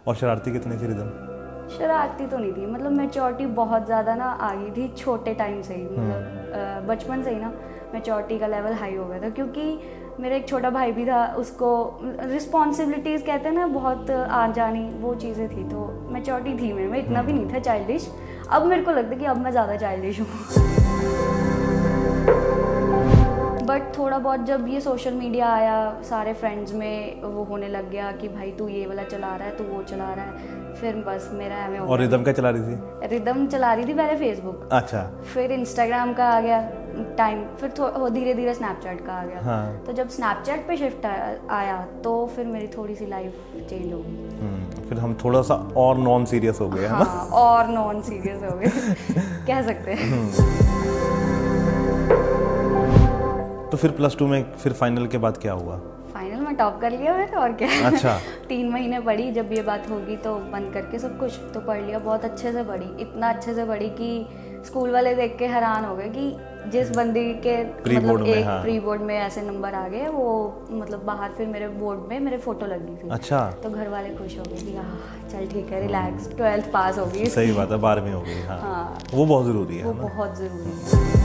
और शरारती कितनी थी रिदम? शरारती तो नहीं थी, मतलब मैच्योरिटी बहुत ज़्यादा ना आ गई थी छोटे टाइम से ही, मतलब बचपन से ही ना मैच्योरिटी का लेवल हाई हो गया था, क्योंकि मेरा एक छोटा भाई भी था, उसको रिस्पॉन्सिबिलिटीज़ कहते हैं ना बहुत आ जानी, वो चीज़ें थी, तो मैच्योरिटी थी मेरे में, इतना भी नहीं था चाइल्डिश। अब मेरे को लगता है कि अब मैं ज़्यादा चाइल्डिश हूँ। बट थोड़ा बहुत जब ये सोशल मीडिया आया, सारे फ्रेंड्स में वो होने लग गया कि भाई तू ये वाला चला रहा है, तू वो चला रहा है, फिर बस मेरा एम ए हो और गया। रिदम क्या चला रही थी? रिदम चला रही थी पहले फेसबुक, अच्छा। फिर इंस्टाग्राम का आ गया टाइम, फिर धीरे धीरे स्नैपचैट का आ गया। हाँ। तो जब स्नैपचैट पे शिफ्ट आया तो फिर मेरी थोड़ी सी लाइफ चेंज हो गई। फिर हम थोड़ा सा और नॉन सीरियस हो गए, है ना? हाँ, और नॉन सीरियस हो गए कह सकते हैं। तो फिर +2 में फिर फाइनल के बाद क्या हुआ? फाइनल में टॉप कर लिया मैंने, और क्या। अच्छा। 3 महीने पढ़ी, जब ये बात होगी तो बंद करके सब कुछ तो पढ़ लिया, बहुत अच्छे से पढ़ी, इतना अच्छे से पढ़ी कि स्कूल वाले देख के हैरान हो गए कि जिस बंदी के मतलब एक प्री बोर्ड में ऐसे नंबर आ गए, वो मतलब बाहर फिर मेरे बोर्ड में मेरे फोटो लग गई थी। अच्छा। तो घर वाले खुश हो गए कि हाँ चल ठीक है, रिलैक्स, 12th पास हो गई। सही बात है, 12वीं हो गई। हाँ। वो बहुत ज़रूरी है, वो बहुत ज़रूरी है,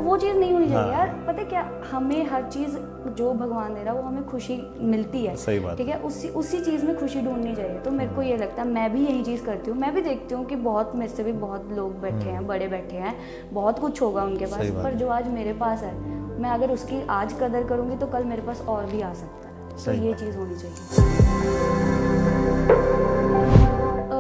वो चीज़ नहीं होनी चाहिए यार। पता है क्या, हमें हर चीज़ जो भगवान दे रहा है वो हमें खुशी मिलती है। सही बात। ठीक है, उसी चीज़ में खुशी ढूंढनी चाहिए। तो मेरे को ये लगता है, मैं भी यही चीज़ करती हूँ। मैं भी देखती हूँ कि बहुत मेरे से भी बहुत लोग बैठे हैं, बड़े बैठे हैं, बहुत कुछ होगा उनके पास, पर जो आज मेरे पास है, मैं अगर उसकी आज कदर करूँगी तो कल मेरे पास और भी आ सकता है। तो ये चीज़ होनी चाहिए।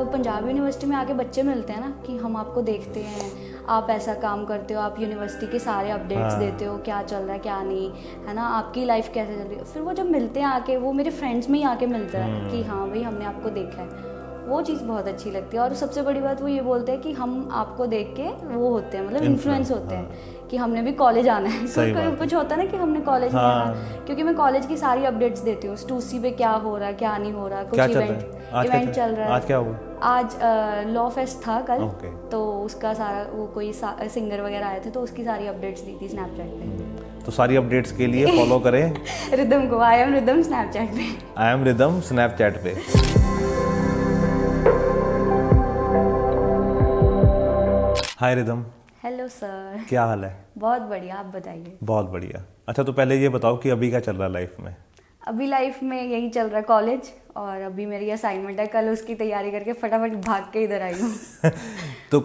पंजाब यूनिवर्सिटी में आके बच्चे मिलते हैं ना कि हम आपको देखते हैं, आप ऐसा काम करते हो, आप यूनिवर्सिटी के सारे अपडेट्स देते हो, क्या चल रहा है क्या नहीं, है ना, आपकी लाइफ कैसे चल रही है। फिर वो जब मिलते हैं आके, वो मेरे फ्रेंड्स में ही आके मिलता है कि हाँ भाई हमने आपको देखा है, वो चीज़ बहुत अच्छी लगती है। और सबसे बड़ी बात वो ये बोलते हैं कि हम आपको देख के वो होते हैं, मतलब इन्फ्लुएंस होते हैं कि हमने भी कॉलेज आना है। कुछ होता है ना कि हमने कॉलेज नहीं आना, क्योंकि मैं कॉलेज की सारी अपडेट्स देती हूँ, स्टूसी पे क्या हो रहा है क्या नहीं हो रहा, कुछ इवेंट चल रहा है। आज क्या हुआ? आज लॉ फेस्ट था कल, तो उसका सारा वो कोई सिंगर वगैरह आए थे, तो उसकी सारी अपडेट्स दी थी स्नैपचैट पे। तो सारी अपडेट्स के लिए फॉलो करें रिदम को, आई एम रिदम स्नैपचैट पे, आई एम रिदम स्नैपचैट पे। हाय रिदम। Hello sir. क्या हाल है? बहुत बढ़िया, आप बताइए। बहुत बढ़िया। अच्छा, तो पहले ये बताओ कि अभी क्या चल रहा है लाइफ में? अभी लाइफ में यही चल रहा है, कॉलेज, और अभी मेरी असाइनमेंट है, कल उसकी तैयारी करके फटाफट भाग के इधर आई हूँ। तो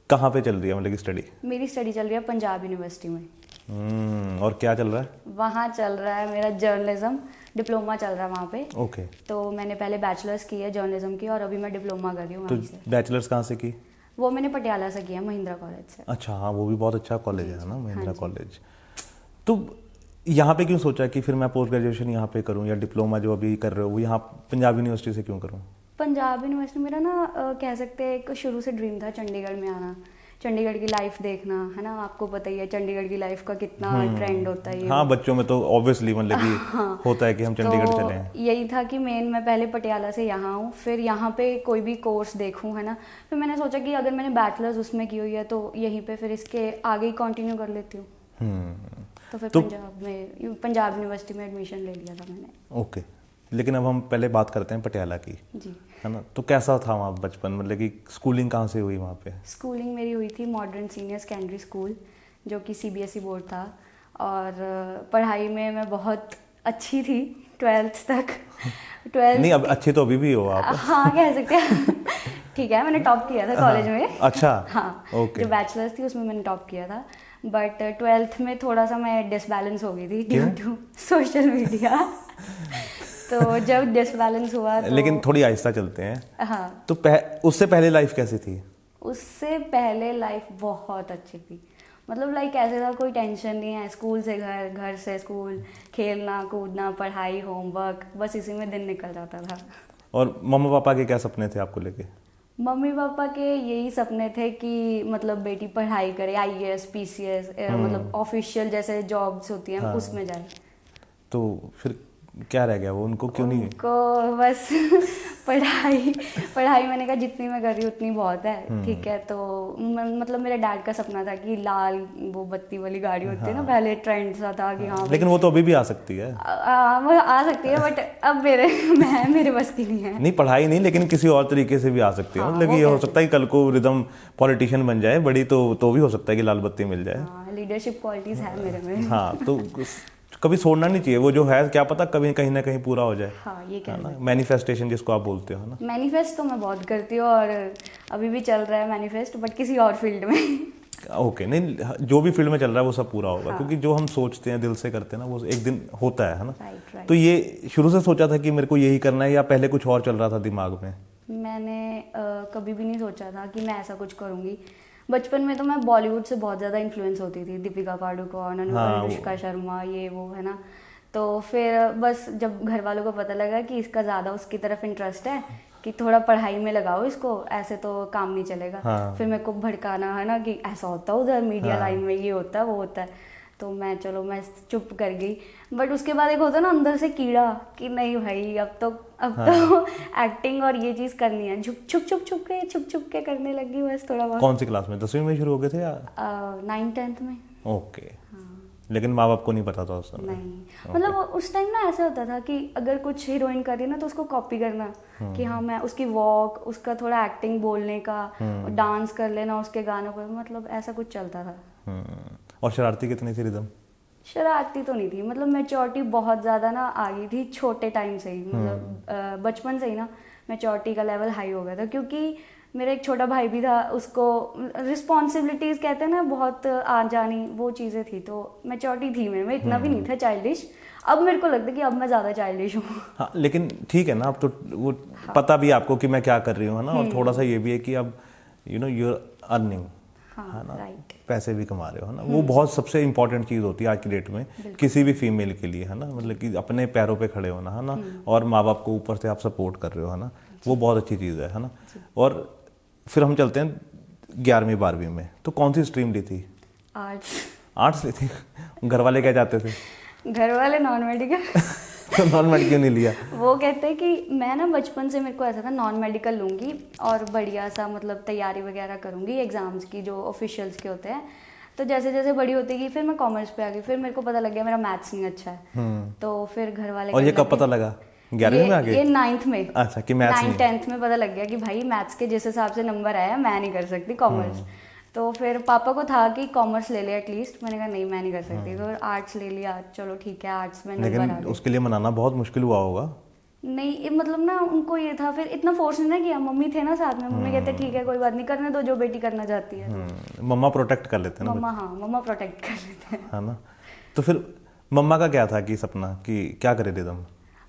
कहाँ पे चल रही है मतलब स्टडी? मेरी स्टडी चल रही है पंजाब यूनिवर्सिटी में। और क्या चल रहा है वहाँ? चल रहा है मेरा जर्नलिज्म डिप्लोमा चल रहा है वहाँ पे। ओके। तो मैंने पहले बैचलर्स की है जर्नलिज्म की, और अभी मैं डिप्लोमा कर रही हूँ वहीं से। तो बैचलर्स कहाँ से की? वो मैंने पटियाला से किया, महिंद्रा कॉलेज से। अच्छा, हाँ, वो भी बहुत अच्छा कॉलेज है ना, महिंद्रा कॉलेज। तो यहाँ पे क्यों सोचा कि फिर मैं पोस्ट ग्रेजुएशन यहाँ पे करूँ, या डिप्लोमा जो अभी कर रहे हो वो यहाँ पंजाब यूनिवर्सिटी से क्यों करूँ? पंजाब यूनिवर्सिटी मेरा ना कह सकते हैं एक शुरू से ड्रीम था चंडीगढ़ में आना, चंडीगढ़ की लाइफ देखना, है ना, आपको पता ही है चंडीगढ़ की लाइफ का कितना ट्रेंड होता है। हाँ, बच्चों में तो ऑब्वियसली मतलब कि होता है कि हम चंडीगढ़ चले हैं। यही था कि मैं पहले पटियाला से यहाँ हूँ, फिर यहाँ पे कोई भी कोर्स देखूँ, है ना, फिर मैंने सोचा कि अगर मैंने बैचलर्स उसमें की हुई है तो यहीं पे फिर इसके आगे ही कंटिन्यू कर लेती हूँ। तो फिर पंजाब यूनिवर्सिटी में एडमिशन ले लिया था मैंने। ओके, लेकिन अब हम पहले बात करते हैं पटियाला की, जी, है ना। तो कैसा था वहाँ बचपन, मतलब कि स्कूलिंग कहाँ से हुई वहाँ पे? स्कूलिंग मेरी हुई थी मॉडर्न सीनियर सेकेंडरी स्कूल, जो कि CBSE बोर्ड था, और पढ़ाई में मैं बहुत अच्छी थी 12th तक। 12th नहीं, अब अच्छी तो अभी भी हो आप। हाँ, कह सकते हैं। ठीक है, मैंने टॉप किया था कॉलेज में। अच्छा। हाँ, ओके। जो बैचलर्स थी उसमें मैंने टॉप किया था, बट 12th में थोड़ा सा मैं डिसबैलेंस हो गई थी ड्यू टू सोशल मीडिया। तो जब डिसबैलेंस हुआ तो, लेकिन थोड़ी आहिस्ता चलते हैं। हाँ। तो उससे पहले लाइफ कैसी थी? उससे पहले लाइफ बहुत अच्छी थी, मतलब लाइक ऐसे था, कोई टेंशन नहीं है, स्कूल से घर, घर से स्कूल, खेलना कूदना, पढ़ाई, होमवर्क, बस इसी में दिन निकल जाता था। और मम्मा पापा के क्या सपने थे आपको लेके? मम्मी पापा के यही सपने थे कि मतलब बेटी पढ़ाई करे, IAS PCS, मतलब ऑफिशियल जैसे जॉब्स होती हैं उसमें जाए। तो फिर क्या रह गया वो, उनको क्यों नहीं? उनको बस पढ़ाई मैंने कहा जितनी मैं कर रही हूँ उतनी बहुत है, ठीक है। तो मतलब मेरे डैड का सपना था कि लाल वो बत्ती वाली गाड़ी होती है ना, पहले ट्रेंड सा था कि हाँ लेकिन वो तो अभी भी आ सकती है। वो आ सकती है, बट अब मेरे बस की नहीं है। नहीं पढ़ाई नहीं, लेकिन किसी और तरीके से भी आ सकती है। हाँ, मतलब ये हो सकता है कि कल को रिदम पॉलिटिशियन बन जाए बड़ी, तो भी हो सकता है कि लाल बत्ती मिल जाए। लीडरशिप क्वालिटीज है मेरे में। हाँ, तो कभी छोड़ना नहीं चाहिए, वो जो है क्या पता कभी कहीं ना कहीं पूरा हो जाए। हाँ, ये है ना, मैनिफेस्टेशन जिसको आप बोलते हो ना। मैनिफेस्ट तो मैं बहुत करती हूँ और अभी भी चल रहा है मैनिफेस्ट, बट किसी और फील्ड में। ओके, नहीं जो भी फील्ड में चल रहा है वो सब पूरा होगा। क्योंकि जो हम सोचते हैं दिल से करते हैं ना, वो एक दिन होता है ना। राइट। तो ये शुरू से सोचा था कि मेरे को यही करना है, या पहले कुछ और चल रहा था दिमाग में? मैंने कभी भी नहीं सोचा था कि मैं ऐसा कुछ करूँगी। बचपन में तो मैं बॉलीवुड से बहुत ज़्यादा इन्फ्लुएंस होती थी, दीपिका पादुकोण, अनुष्का शर्मा, ये वो है ना। तो फिर बस जब घर वालों को पता लगा कि इसका ज़्यादा उसकी तरफ इंटरेस्ट है, कि थोड़ा पढ़ाई में लगाओ इसको, ऐसे तो काम नहीं चलेगा। फिर मेरे को भड़काना है ना कि ऐसा होता है उधर मीडिया लाइन में, ये होता है वो होता है। तो मैं चुप कर गई। बट उसके बाद एक होता है ना अंदर से कीड़ा कि नहीं भाई अब तो एक्टिंग और ये चीज़ करनी है। छुप के करने लगी बस थोड़ा बहुत। कौन सी क्लास में, 10वीं में शुरू हो गए थे या 9th-10th में? ओके। लेकिन माँ बाप को नहीं पता था उस समय? नहीं, मतलब उस टाइम ना ऐसा होता था कि अगर कुछ हीरोइन कर रही है ना तो उसको कॉपी करना, कि हाँ मैं उसकी वॉक, उसका थोड़ा एक्टिंग, बोलने का, डांस कर लेना उसके गानों पर, मतलब ऐसा कुछ चलता था। और शरारती कितनी थी रिदम? शरारती तो नहीं थी, मतलब मैच्योरिटी बहुत ज़्यादा ना आ गई थी छोटे टाइम से ही, मतलब बचपन से ही ना मैच्योरिटी का लेवल हाई हो गया था। क्योंकि मेरा एक छोटा भाई भी था, उसको रिस्पॉन्सिबिलिटीज़ कहते हैं ना बहुत आ जानी, वो चीज़ें थी। तो मैच्योरिटी थी मेरे में, इतना भी नहीं था चाइल्डिश। अब मेरे को लगता है कि अब मैं ज़्यादा चाइल्डिश हूँ। हाँ, लेकिन ठीक है ना, अब तो वो पता भी आपको कि मैं क्या कर रही हूँ, है ना। और थोड़ा सा ये भी है कि अब यूर अर्निंग, है ना, पैसे भी कमा रहे हो, है ना। वो बहुत सबसे इम्पोर्टेंट चीज़ होती है आज की डेट में किसी भी फीमेल के लिए, है ना। मतलब कि अपने पैरों पे खड़े होना, है ना, और माँ बाप को ऊपर से आप सपोर्ट कर रहे हो, है ना, वो बहुत अच्छी चीज़ है ना। और फिर हम चलते हैं 11वीं 12वीं में, तो कौन सी स्ट्रीम ली थी? आर्ट्स ली थी। घर वाले क्या चाहते थे? घर वाले नॉन मेडिकल। तो नॉन मेडिकल क्यों नहीं लिया? वो कहते हैं कि मैं ना बचपन से मेरे को ऐसा था नॉन मेडिकल लूँगी और बढ़िया सा मतलब तैयारी वगैरह करूँगी एग्जाम्स की जो ऑफिशियल्स के होते हैं। तो जैसे जैसे बड़ी होती गई फिर मैं कॉमर्स पे आ गई। फिर मेरे को पता लग गया मेरा मैथ्स नहीं अच्छा है। तो फिर घर वाले, और ये कब पता लगा? 11वीं में आ गए? ये 9th में। अच्छा, कि मैथ्स नहीं। 9th-10th में पता लग गया कि भाई मैथ्स के जिस हिसाब से नंबर आया मैं नहीं कर सकती कॉमर्स। तो फिर पापा को था कि कॉमर्स ले ले एटलीस्ट, मैंने कहा नहीं मैं नहीं कर सकती। तो आर्ट्स ले लिया, चलो ठीक है आर्ट्स में नंबर आ गए। लेकिन उसके लिए मनाना बहुत मुश्किल हुआ होगा? नहीं मतलब ना उनको ये था, फिर इतना फोर्स नहीं ना किया, मम्मी थे ना साथ में, मम्मी कहते ठीक है कोई बात नहीं, करने दो जो बेटी करना चाहती है। मम्मा प्रोटेक्ट कर लेते हैं ना। मम्मा प्रोटेक्ट कर लेते हैं, है ना। तो फिर मम्मा का क्या था कि सपना कि क्या करे रिदम?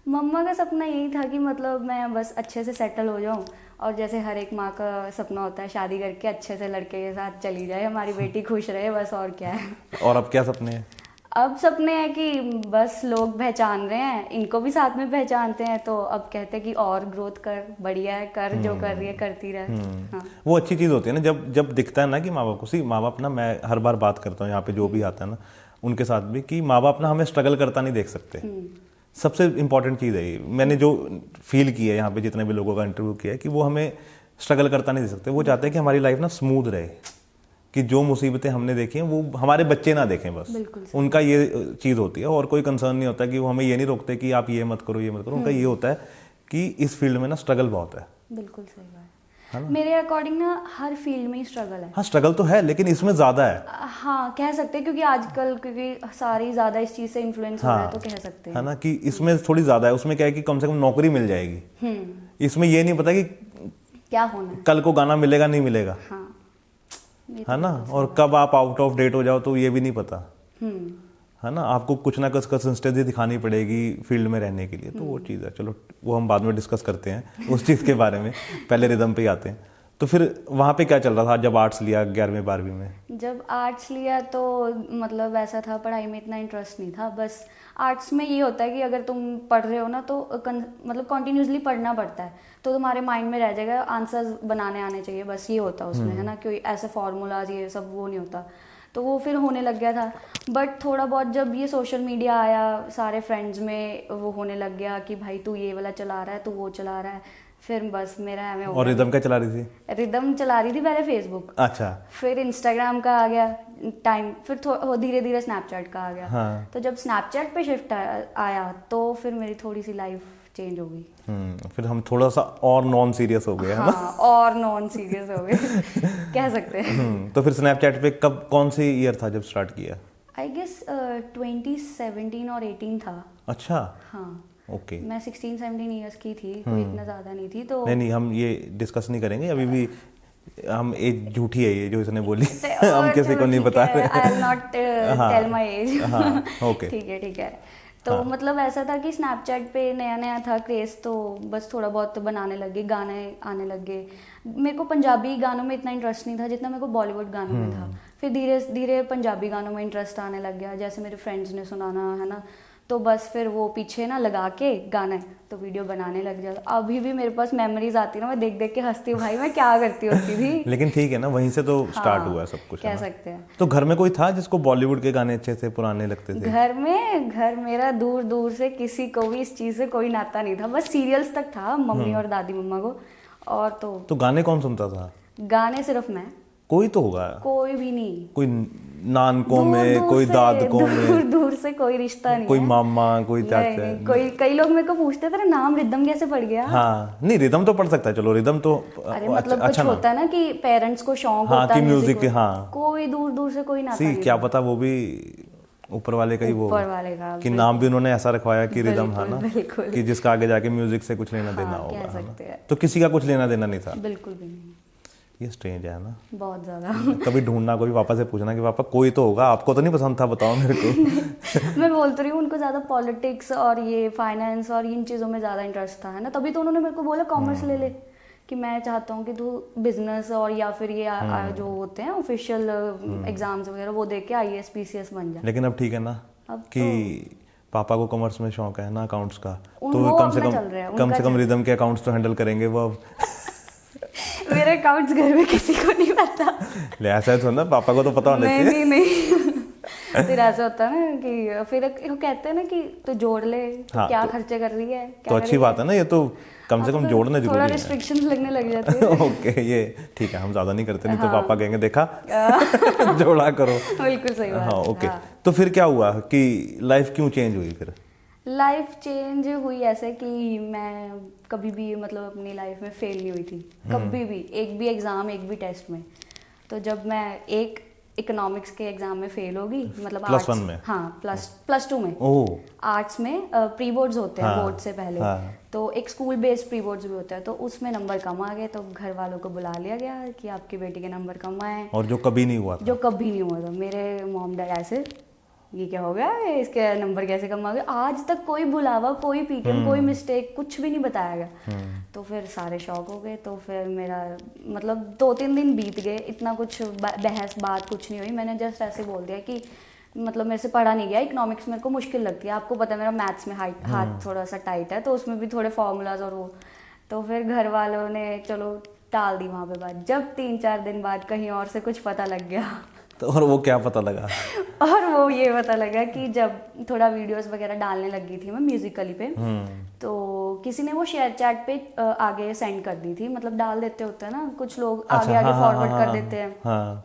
मम्मा का सपना यही था कि मतलब मैं बस अच्छे से सेटल हो जाऊं, और जैसे हर एक माँ का सपना होता है शादी करके अच्छे से लड़के के साथ चली जाए, हमारी बेटी खुश रहे, बस और क्या है। और अब क्या सपने हैं? अब सपने हैं कि बस लोग पहचान रहे हैं, इनको भी साथ में पहचानते हैं, तो अब कहते हैं कि और ग्रोथ कर, बढ़िया है, कर जो कर रही है करती रहे। हाँ। वो अच्छी चीज़ होती है ना जब दिखता है ना कि माँ बाप को, सी माँ बाप ना, मैं हर बार बात करता हूँ यहाँ पे जो भी आता है ना उनके साथ भी, कि माँ बाप ना हमें स्ट्रगल करता नहीं देख सकते। सबसे इम्पॉर्टेंट चीज़ है ये, मैंने जो फील किया है यहाँ पे जितने भी लोगों का इंटरव्यू किया है, कि वो हमें स्ट्रगल करता नहीं दे सकते। वो चाहते हैं कि हमारी लाइफ ना स्मूथ रहे, कि जो मुसीबतें हमने देखी हैं वो हमारे बच्चे ना देखें, बस उनका ये चीज़ होती है। और कोई कंसर्न नहीं होता कि वो हमें ये नहीं रोकते कि आप ये मत करो ये मत करो। उनका ये होता है कि इस फील्ड में ना स्ट्रगल बहुत है। बिल्कुल सही बात है। मेरे अकॉर्डिंग ना हर फील्ड में ही स्ट्रगल है। हाँ, स्ट्रगल तो है लेकिन इसमें ज़्यादा है। हाँ कह सकते हैं, क्योंकि आजकल क्योंकि सारी ज़्यादा इस चीज़ से इन्फ्लुएंस हो रहा है, तो कह सकते हैं है ना, कि इसमें थोड़ी ज़्यादा है। उसमें क्या है कि कम से कम नौकरी मिल जाएगी। इसमें ये नहीं पता कि क्या होना है, कल को गाना मिलेगा नहीं मिलेगा। हाँ है ना, और कब आप आउट ऑफ डेट हो जाओ तो ये भी नहीं पता। है ना, आपको कुछ ना कुछ कंसिस्टेंसी दिखानी पड़ेगी फील्ड में रहने के लिए। तो वो चीज़ है, चलो वो हम बाद में डिस्कस करते हैं उस चीज़ के बारे में, पहले रिदम पे ही आते हैं। तो फिर वहाँ पे क्या चल रहा था जब आर्ट्स लिया 11वीं 12वीं में? जब आर्ट्स लिया तो मतलब ऐसा था, पढ़ाई में इतना इंटरेस्ट नहीं था। बस आर्ट्स में ये होता है कि अगर तुम पढ़ रहे हो ना तो मतलब कॉन्टिन्यूसली पढ़ना पड़ता है, तो तुम्हारे माइंड में रह जाएगा, आंसर्स बनाने आने चाहिए, बस ये होता है उसमें, है ना। कोई ऐसे फार्मूलाज ये सब वो नहीं होता। तो वो फिर होने लग गया था। बट थोड़ा बहुत जब ये सोशल मीडिया आया, सारे फ्रेंड्स में वो होने लग गया कि भाई तू ये वाला चला रहा है, तू वो चला रहा है, फिर बस मेरा एम और रिदम क्या चला रही थी? रिदम चला रही थी पहले फेसबुक, अच्छा, फिर इंस्टाग्राम का आ गया टाइम, फिर धीरे धीरे स्नैपचैट का आ गया। हाँ। तो जब स्नैपचैट पे शिफ्ट आया तो फिर मेरी थोड़ी सी लाइफ चेंज हो गई। फिर हम थोड़ा सा और नॉन सीरियस हो गए, है ना? हाँ, और नॉन सीरियस हो गए कह सकते हैं। तो फिर स्नैपचैट पे कब, कौन सी ईयर था जब स्टार्ट किया? आई गेस 2017 और 18 था। अच्छा, हाँ, ओके। मैं 16-17 ईयर्स की थी, कोई इतना ज़्यादा नहीं थी। तो नहीं, हम ये डिस्कस नहीं करेंगे अभी भी, हम एज झूठी है ये जो इसने बोली और हम किसी को नहीं बता रहे। I will not tell my age. हाँ, ओके। ठीक है। तो मतलब ऐसा था कि स्नैपचैट पे नया नया था क्रेज़, तो बस थोड़ा बहुत बनाने लगे, गाने आने लगे। मेरे को पंजाबी गानों में इतना इंटरेस्ट नहीं था जितना मेरे को बॉलीवुड गानों में था। फिर धीरे धीरे पंजाबी गानों में इंटरेस्ट आने लग गया, जैसे मेरे फ्रेंड्स ने सुनाना, है ना, तो बस फिर वो पीछे ना लगा के गाना तो वीडियो बनाने लग जाता। अभी भी मेरे पास मेमोरीज आती ना, मैं देख देख के हंसती हूँ, भाई मैं क्या करती होती थी। लेकिन ठीक है ना, वहीं से तो स्टार्ट हुआ सब कुछ, कह सकते हैं। तो घर में कोई था जिसको बॉलीवुड के गाने अच्छे से पुराने लगते थे? घर मेरा दूर दूर से किसी को भी इस चीज़ से कोई नाता नहीं था, बस सीरियल्स तक था, मम्मी और दादी मम्मा को। और तो गाने कौन सुनता था? गाने सिर्फ मैं, कोई तो होगा, कोई भी नहीं। कोई नानकों में, कोई दादकों में, दूर दूर से कोई रिश्ता नहीं कोई है। मामा, कोई चाचा। नहीं, कोई कई लोग मेरे को पूछते थे नाम रिदम कैसे पड़ गया। हाँ, नहीं रिदम तो पढ़ सकता है, चलो रिदम तो अरे मतलब कुछ होता है ना कि पेरेंट्स को शौक होता है म्यूजिक, हाँ, कोई दूर दूर से कोई नाता नहीं। क्या पता वो भी ऊपर वाले का ही वो, ऊपर वाले का कि नाम भी उन्होंने ऐसा रखवाया कि रिदम, है ना, बिल्कुल, कि जिसका आगे जाके म्यूजिक से कुछ लेना देना होगा, कह सकते हैं। तो किसी का कुछ लेना देना नहीं था? बिल्कुल भी नहीं। ये स्ट्रेंज है ना, बहुत ज्यादा। कभी ढूंढना, कोई पापा से पूछना कि पापा कोई तो होगा, आपको तो नहीं पसंद था, बताओ मेरे को। मैं बोलती रही हूँ, उनको ज़्यादा पॉलिटिक्स और ये फाइनेंस और इन चीज़ों में ज़्यादा इंटरेस्ट था, है ना, तभी तो उन्होंने मेरे को बोला कॉमर्स ले ले, कि मैं चाहता हूँ कि तू बिजनेस और या फिर ये जो होते हैं ऑफिशियल एग्जाम्स वगैरह वो दे के IAS PCS बन जाए। लेकिन अब ठीक है ना कि पापा को कॉमर्स में शौक है ना, अकाउंट्स का, तो कम से कम रिदम के अकाउंट्स तो हैंडल करेंगे वो अब। मेरे अकाउंट्स घर में किसी को नहीं पता। ले ऐसा है तो ना, पापा को तो पता होना चाहिए। नहीं फिर ऐसा होता है ना कि फिर वो कहते हैं ना कि तो जोड़ ले, तो क्या खर्चे कर रही है, तो अच्छी बात है ना, ये तो कम से कम जोड़ना जरूरी है। थोड़ा रिस्ट्रिक्शंस लगने लग जाते हैं। ओके, ये ठीक है, हम ज्यादा नहीं करते, नहीं तो पापा कहेंगे देखा जोड़ा करो। बिल्कुल सही बात। हाँ, ओके। तो फिर क्या हुआ कि लाइफ क्यों चेंज हुई? फिर लाइफ चेंज हुई ऐसे कि मैं कभी भी मतलब अपनी लाइफ में फेल नहीं हुई थी, कभी भी, एक भी एग्ज़ाम, एक भी टेस्ट में। तो जब मैं एक इकोनॉमिक्स के एग्जाम में फेल होगी, मतलब +1 में, हाँ +2 में, आर्ट्स में प्री बोर्ड्स होते हैं, बोर्ड से पहले, तो एक स्कूल बेस्ड प्री बोर्ड्स भी होता है, तो उसमें नंबर कम आ गए, तो घर वालों को बुला लिया गया कि आपकी बेटी के नंबर कम आए। और जो कभी नहीं हुआ था, मेरे मॉम डैड ऐसे, ये क्या हो गया, इसके नंबर कैसे कम आ गए, आज तक कोई बुलावा, कोई पीटीएम, कोई मिस्टेक, कुछ भी नहीं बताया गया। तो फिर सारे शौक हो गए। तो फिर मेरा मतलब 2-3 दिन बीत गए, इतना कुछ बहस बात कुछ नहीं हुई, मैंने जस्ट ऐसे बोल दिया कि मतलब मेरे से पढ़ा नहीं गया, इकोनॉमिक्स मेरे को मुश्किल लगती है, आपको पता है मेरा मैथ्स में हाथ थोड़ा सा टाइट है, तो उसमें भी थोड़े फॉर्मूलाज और वो। तो फिर घर वालों ने चलो टाल दी वहाँ पे बात। जब 3-4 दिन बाद कहीं और से कुछ पता लग गया। तो और वो क्या पता लगा? और वो ये पता लगा कि जब थोड़ा वीडियोस वगैरह डालने लगी थी मैं म्यूजिकली पे, तो किसी ने वो शेयर चैट पे आगे सेंड कर दी थी, मतलब डाल देते होते हैं ना कुछ लोग, आगे आगे फॉरवर्ड कर देते हैं।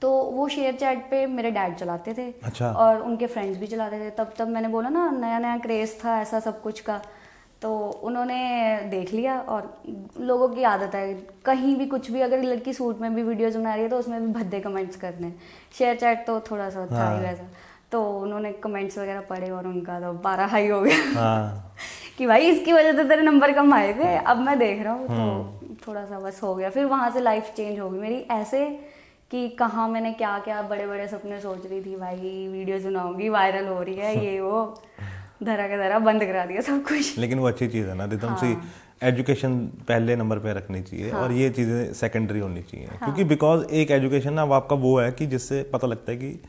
तो वो शेयर चैट पे मेरे डैड चलाते थे। अच्छा। और उनके फ्रेंड्स भी चलाते थे। तब मैंने बोला ना, नया नया क्रेज था ऐसा सब कुछ का, तो उन्होंने देख लिया। और लोगों की आदत है, कहीं भी कुछ भी, अगर लड़की सूट में भी वीडियोस बना रही है तो उसमें भी भद्दे कमेंट्स करने। शेयर चैट तो थोड़ा सा था ही वैसा, तो उन्होंने कमेंट्स वगैरह पढ़े और उनका तो 12 हाई हो गया। कि भाई इसकी वजह से तेरे नंबर कम आए थे, अब मैं देख रहा हूँ। तो थोड़ा सा बस हो गया। फिर वहाँ से लाइफ चेंज हो गई मेरी, ऐसे कि कहाँ मैंने क्या क्या बड़े बड़े सपने सोच रही थी, भाई वीडियोस बनाऊंगी, वायरल हो रही है, ये वो, धरा के धरा बंद करा दिया सब कुछ। लेकिन वो अच्छी चीज़ है ना रिदम सी, एजुकेशन पहले नंबर पे रखनी चाहिए। और ये चीज़ें सेकेंडरी होनी चाहिए। क्योंकि बिकॉज एक एजुकेशन ना आपका वो है कि जिससे पता लगता है कि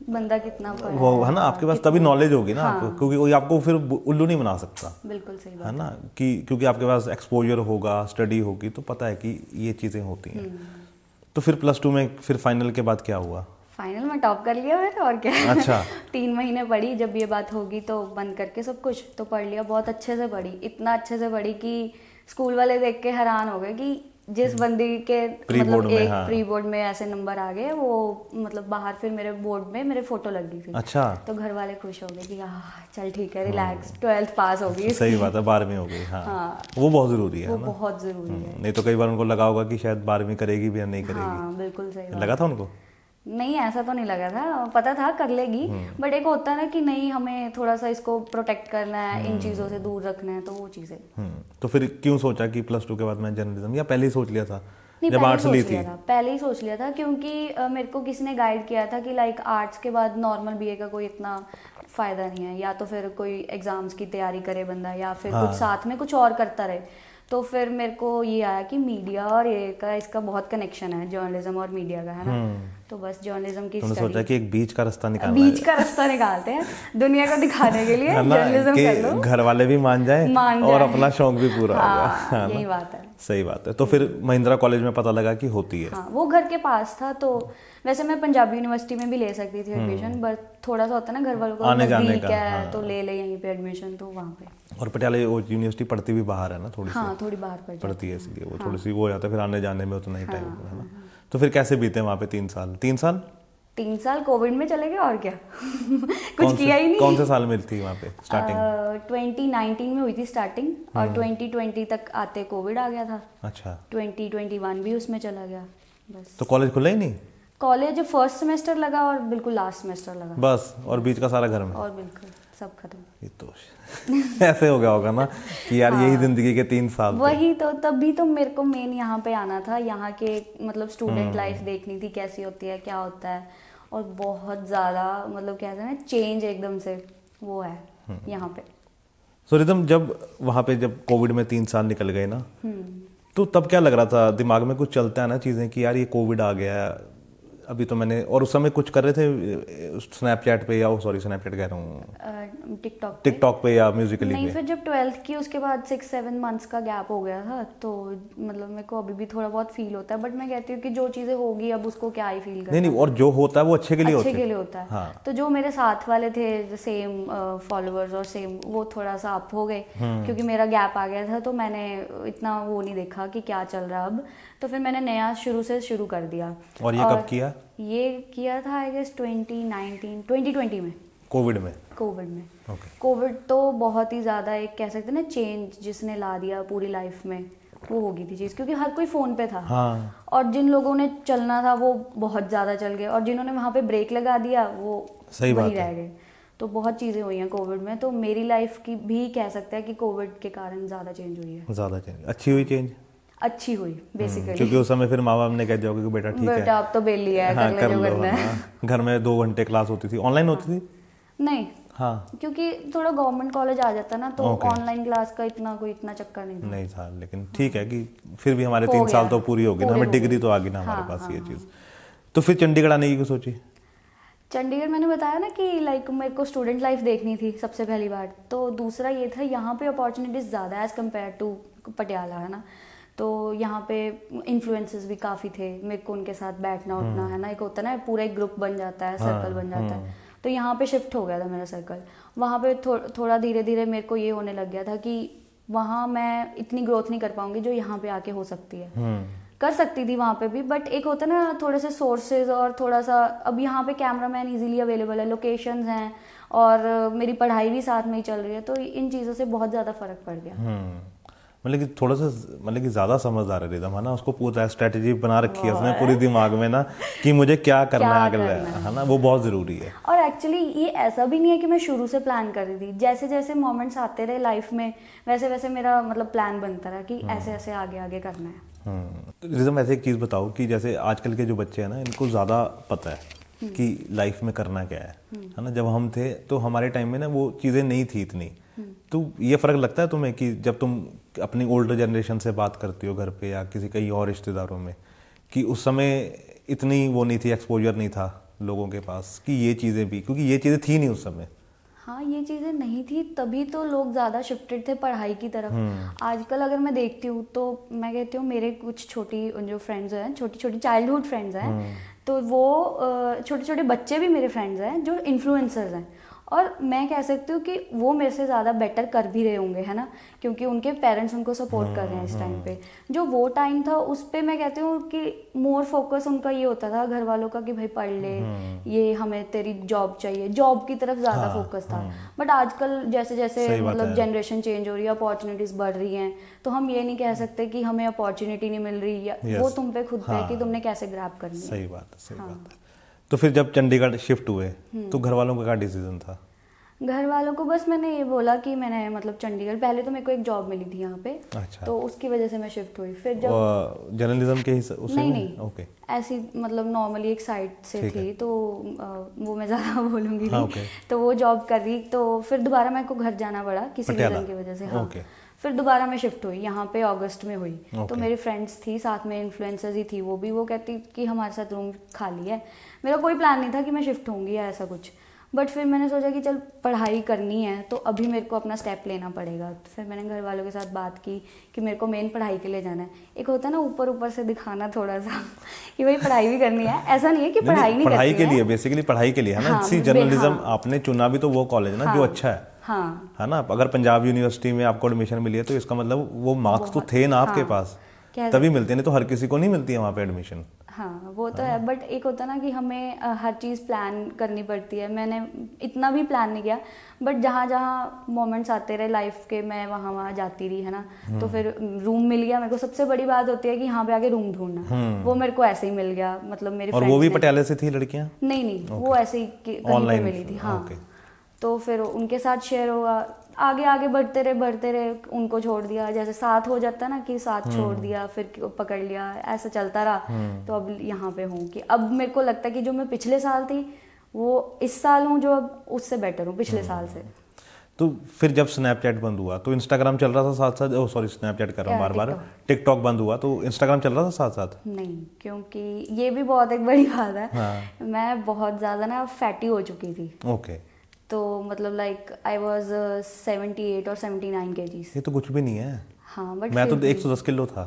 बंदा कितना पढ़ा वो है ना, आपके पास तभी नॉलेज होगी ना आपको, क्योंकि कोई आपको फिर उल्लू नहीं बना सकता। बिल्कुल सही बात है ना, कि क्योंकि आपके पास एक्सपोजर होगा, स्टडी होगी, तो पता है कि ये चीज़ें होती हैं। तो फिर +2 में फिर फाइनल के बाद क्या हुआ? फाइनल में टॉप कर लिया मैंने, और क्या। अच्छा। 3 महीने पढ़ी, जब ये बात होगी तो बंद करके सब कुछ तो पढ़ लिया, बहुत अच्छे से पढ़ी, इतना अच्छे से पढ़ी कि स्कूल वाले देख के हैरान हो गए कि जिस बंदी के मतलब एक प्री बोर्ड में ऐसे नंबर आ गए, वो मतलब बाहर फिर मेरे बोर्ड में मेरे फोटो लग गई थी। अच्छा। तो घर वाले खुश हो गए कि चल ठीक है, रिलैक्स, 12th पास हो गई। सही बात है, 12वीं हो गई। हाँ, वो बहुत जरूरी है, वो बहुत जरूरी है। नहीं तो कई बार उनको लगा होगा कि शायद 12वीं करेगी भी या नहीं करेगी। हाँ बिल्कुल सही लगा था उनको? नहीं, ऐसा तो नहीं लगा था, पता था कर लेगी, बट एक होता है ना कि नहीं, हमें थोड़ा सा इसको प्रोटेक्ट करना है, इन चीज़ों से दूर रखना है, तो वो चीज़ें। तो फिर क्यों सोचा कि +2 के बाद मैं जर्नलिज्म, या पहले ही सोच लिया था नहीं, जब आर्ट्स ली थी? पहले ही सोच लिया था, क्योंकि मेरे को किसी ने गाइड किया था कि लाइक आर्ट्स के बाद नॉर्मल बीए का कोई इतना फ़ायदा नहीं है, या तो फिर कोई एग्ज़ाम्स की तैयारी करे बंदा, या फिर कुछ साथ में कुछ और करता रहे। तो फिर मेरे को ये आया कि मीडिया और ये का इसका बहुत कनेक्शन है, जर्नलिज्म और मीडिया का, है ना। तो बस जर्नलिज्म की तुमने सोचा कि एक बीच का रास्ता निकालना है, बीच का रास्ता निकालते हैं दुनिया को दिखाने के लिए, जर्नलिज्म कर लो, घर वाले भी मान जाए और अपना शौक भी पूरा होगा। यही बात है। सही बात है। तो फिर महिंद्रा कॉलेज में पता लगा कि होती है। हाँ, वो घर के पास था, तो वैसे मैं पंजाबी यूनिवर्सिटी में भी ले सकती थी एडमिशन, बट थोड़ा सा होता है ना, घर वालों को आने जाने का, है तो ले यहीं पे एडमिशन, तो वहाँ पे। और पटियाला यूनिवर्सिटी पढ़ती भी बाहर है ना, थोड़ी सी। हाँ, थोड़ी बाहर पड़ती है, इसलिए वो थोड़ी सी वो हो जाता है, फिर आने जाने में उतना ही टाइम है ना। तो फिर कैसे बीते वहाँ पे 3 साल? 3 साल कोविड में चले गए, और क्या। कुछ किया ही नहीं। कौन से साल में थी वहाँ पे स्टार्टिंग? 2019 में हुई थी स्टार्टिंग, और 2020 तक आते कोविड आ गया था। अच्छा। 2021 भी उसमें चला गया, बस। तो कॉलेज खुला ही नहीं? कॉलेज फर्स्ट सेमेस्टर लगा और बिल्कुल लास्ट सेमेस्टर लगा, बस। और बीच का सारा घर में? और बिल्कुल सब खत्म। ये तो ऐसे हो गया होगा ना कि यार यही जिंदगी के 3 साल थे। वही तो, तभी तो मेरे को मेन यहाँ पे आना था, यहाँ के मतलब स्टूडेंट लाइफ देखनी थी, कैसी होती है, क्या होता है, और बहुत ज़्यादा मतलब कहते हैं ना, चेंज एकदम से वो है यहाँ पे। सो रिदम, जब वहाँ पे जब कोविड में 3 साल निकल गए ना, तो तब क्या लग रहा था दिमाग में? कुछ चलता है ना चीज़ें कि यार ये कोविड आ गया अभी तो मैंने, और उस समय कुछ कर रहे थे स्नैपचैट पे, या सॉरी स्नैपचैट कह रहा हूँ, टिकटॉक पे या म्यूजिकली नहीं, पे? फिर जब 12th की उसके बाद 6-7 मंथ्स का गैप हो गया था, तो मतलब मेरे को अभी भी थोड़ा बहुत फील होता है, बट मैं कहती हूँ कि जो चीज़ें होगी अब उसको क्या ही फील करना। नहीं, और जो होता है वो अच्छे के लिए होता है। हाँ। तो जो मेरे साथ वाले थे सेम फॉलोअर्स और सेम, वो थोड़ा सा अप हो गए, क्योंकि मेरा गैप आ गया था, तो मैंने इतना वो नहीं देखा कि क्या चल रहा अब, तो फिर मैंने नया शुरू कर दिया। और ये कब किया? ये किया था आई गेस 2020 में, कोविड में। कोविड तो बहुत ही ज़्यादा एक कह सकते हैं ना चेंज जिसने ला दिया पूरी लाइफ में, वो हो गई थी चीज़, क्योंकि हर कोई फ़ोन पे था। हाँ। और जिन लोगों ने चलना था वो बहुत ज़्यादा चल गए, और जिन्होंने वहाँ पे ब्रेक लगा दिया वो वही रह गए। तो बहुत चीज़ें हुई हैं कोविड में, तो मेरी लाइफ की भी कह सकते हैं कि कोविड के कारण ज़्यादा चेंज हुई है। ज़्यादा चेंज अच्छी हुई? चेंज अच्छी हुई बेसिकली, क्योंकि उस समय फिर माँ बाप ने कह दिया कि बेटा ठीक है, बेटा अब तो बेली है, हाँ, कर लो करना है। घर में 2 घंटे क्लास होती थी, ऑनलाइन होती थी? नहीं, हाँ, क्योंकि थोड़ा गवर्नमेंट कॉलेज आ जाता ना, तो ऑनलाइन क्लास का इतना चक्कर नहीं था। लेकिन ठीक है कि फिर भी हमारे 3 साल तो पूरी होगी ना, हमें डिग्री तो आ गई ना हमारे पास। ये चीज़ तो फिर चंडीगढ़ आने की क्यों सोची? चंडीगढ़ मैंने बताया ना कि लाइक मेरे को स्टूडेंट लाइफ देखनी थी सबसे पहली बार, तो दूसरा ये था यहाँ पे अपॉर्चुनिटीज़ ज़्यादा एज़ कम्पेयर टू पटियाला, है ना। तो यहाँ पे इन्फ्लुएंसेस भी काफ़ी थे, मेरे को उनके साथ बैठना उठना, है ना, एक होता है ना पूरा एक ग्रुप बन जाता है, सर्कल बन जाता है। तो यहाँ पे शिफ्ट हो गया था मेरा सर्कल, वहाँ पे थोड़ा धीरे धीरे मेरे को ये होने लग गया था कि वहाँ मैं इतनी ग्रोथ नहीं कर पाऊँगी जो यहाँ पे आके हो सकती है। कर सकती थी वहाँ पे भी, बट एक होता है ना थोड़े से सोर्सेज, और थोड़ा सा अब यहाँ पे कैमरामैन इजीली अवेलेबल है, लोकेशंस हैं, और मेरी पढ़ाई भी साथ में ही चल रही है, तो इन चीज़ों से बहुत ज़्यादा फ़र्क पड़ गया। मतलब कि थोड़ा सा मतलब कि ज़्यादा समझदार है रिदम, है ना, उसको पूरा स्ट्रेटेजी बना रखी है उसने पूरी दिमाग में ना कि मुझे क्या करना है आगे, है ना, वो बहुत ज़रूरी है। और एक्चुअली ये ऐसा भी नहीं है कि मैं शुरू से प्लान कर रही थी, जैसे जैसे मोमेंट्स आते रहे लाइफ में वैसे वैसे मेरा मतलब प्लान बनता रहा कि ऐसे ऐसे आगे आगे करना है। रिदम, ऐसे एक चीज़ बताओ कि जैसे आजकल के जो बच्चे हैं ना, इनको ज़्यादा पता है कि लाइफ में करना क्या है ना। जब हम थे तो हमारे टाइम में ना वो चीज़ें नहीं थी इतनी। तो ये फ़र्क लगता है तुम्हें कि जब तुम अपनी ओल्डर जनरेशन से बात करती हो घर पे या किसी कई और रिश्तेदारों में, कि उस समय इतनी वो नहीं थी, एक्सपोजर नहीं था लोगों के पास कि ये चीज़ें भी, क्योंकि ये चीज़ें थी नहीं उस समय। हाँ, ये चीज़ें नहीं थी, तभी तो लोग ज़्यादा शिफ्टेड थे पढ़ाई की तरफ। आजकल अगर मैं देखती हूँ तो मैं कहती हूँ मेरे कुछ छोटी जो फ्रेंड्स हैं, छोटी छोटी चाइल्डहुड फ्रेंड्स हैं, तो वो छोटे छोटे बच्चे भी मेरे फ्रेंड्स हैं जो इन्फ्लुएंसर्स हैं, और मैं कह सकती हूँ कि वो मेरे से ज़्यादा बेटर कर भी रहे होंगे, है ना, क्योंकि उनके पेरेंट्स उनको सपोर्ट कर रहे हैं इस टाइम पे। जो वो टाइम था उस पे मैं कहती हूँ कि मोर फोकस उनका ये होता था घर वालों का कि भाई पढ़ ले, ये हमें तेरी जॉब चाहिए, जॉब की तरफ ज़्यादा फोकस था। बट आजकल जैसे जैसे मतलब जनरेशन चेंज हो रही है, अपॉर्चुनिटीज़ बढ़ रही हैं, तो हम ये नहीं कह सकते कि हमें अपॉर्चुनिटी नहीं मिल रही, या वो तुम पे खुद पे है कि तुमने कैसे ग्रैब करनी है। सही बात है, सही बात है। तो फिर जब चंडीगढ़ शिफ्ट हुए तो घर वालों का क्या डिसीजन था? घर वालों को बस मैंने ये बोला कि मैंने मतलब चंडीगढ़, पहले तो मेरे को एक जॉब मिली थी यहाँ पे, अच्छा। तो उसकी वजह से मैं शिफ्ट हुई। फिर जब जर्नलिज्म के उसी नहीं ओके, ऐसी मतलब नॉर्मली एक साइट से थी, तो वो मैं ज़्यादा बोलूँगी नहीं। ओके। तो वो जॉब कर रही, तो फिर दोबारा मेरे को घर जाना पड़ा किसी रीज़न की वजह से। हाँ ओके। फिर दोबारा मैं शिफ्ट हुई यहाँ पे, अगस्त में हुई। तो मेरी फ्रेंड्स थी साथ में, इन्फ्लुएंसर्स ही थी वो कहती कि हमारे साथ रूम खाली है। मेरा कोई प्लान नहीं था कि मैं शिफ्ट होंगी या ऐसा कुछ, बट फिर मैंने सोचा कि चल पढ़ाई करनी है तो अभी मेरे को अपना स्टेप लेना पड़ेगा। तो फिर मैंने घर वालों के साथ बात की कि मेरे को मेन पढ़ाई के लिए जाना है। एक होता है ना ऊपर ऊपर से दिखाना थोड़ा सा कि भाई पढ़ाई भी करनी है, ऐसा नहीं है कि पढ़ाई नहीं पढ़ाई करनी के लिए, बेसिकली पढ़ाई के लिए है ना। सी जर्नलिज्म आपने चुना भी तो वो कॉलेज ना जो अच्छा है, हाँ है ना। अगर पंजाब यूनिवर्सिटी में आपको एडमिशन मिली है तो इसका मतलब वो मार्क्स तो थे ना आपके पास, तभी मिलते, नहीं तो हर किसी को नहीं मिलती है वहाँ पे एडमिशन। हाँ वो तो है, बट एक होता ना कि हमें हर चीज़ प्लान करनी पड़ती है। मैंने इतना भी प्लान नहीं किया, बट जहाँ जहाँ मोमेंट्स आते रहे लाइफ के, मैं वहाँ वहाँ जाती रही, है ना। तो फिर रूम मिल गया मेरे को। सबसे बड़ी बात होती है कि यहाँ पे आके रूम ढूंढना, वो मेरे को ऐसे ही मिल गया। मतलब मेरे और वो भी पटियाले से थी लड़कियाँ? नहीं, वो ऐसे ही कहीं पे मिली थी। हाँ तो फिर उनके साथ शेयर हुआ, आगे आगे बढ़ते रहे, उनको छोड़ दिया। जैसे साथ हो जाता है ना कि साथ छोड़ दिया, फिर पकड़ लिया, ऐसा चलता रहा। तो अब यहाँ पे हूँ कि अब मेरे को लगता है कि जो मैं पिछले साल थी वो इस साल हूँ, जो अब उससे बेटर हूँ पिछले साल से। तो फिर जब स्नैपचैट बंद हुआ तो इंस्टाग्राम चल रहा था साथ साथ? ओह सॉरी, स्नैपचैट कर रहा हूँ बार बार। टिकटॉक बंद हुआ तो इंस्टाग्राम चल रहा था साथ साथ? नहीं, क्योंकि ये भी बहुत एक बड़ी बात है। मैं बहुत ज़्यादा ना फैटी हो चुकी थी। ओके। तो मतलब लाइक आई वॉज 78 और 79 kgs। ये तो कुछ भी नहीं है। हाँ बट मैं तो 110 किलो था।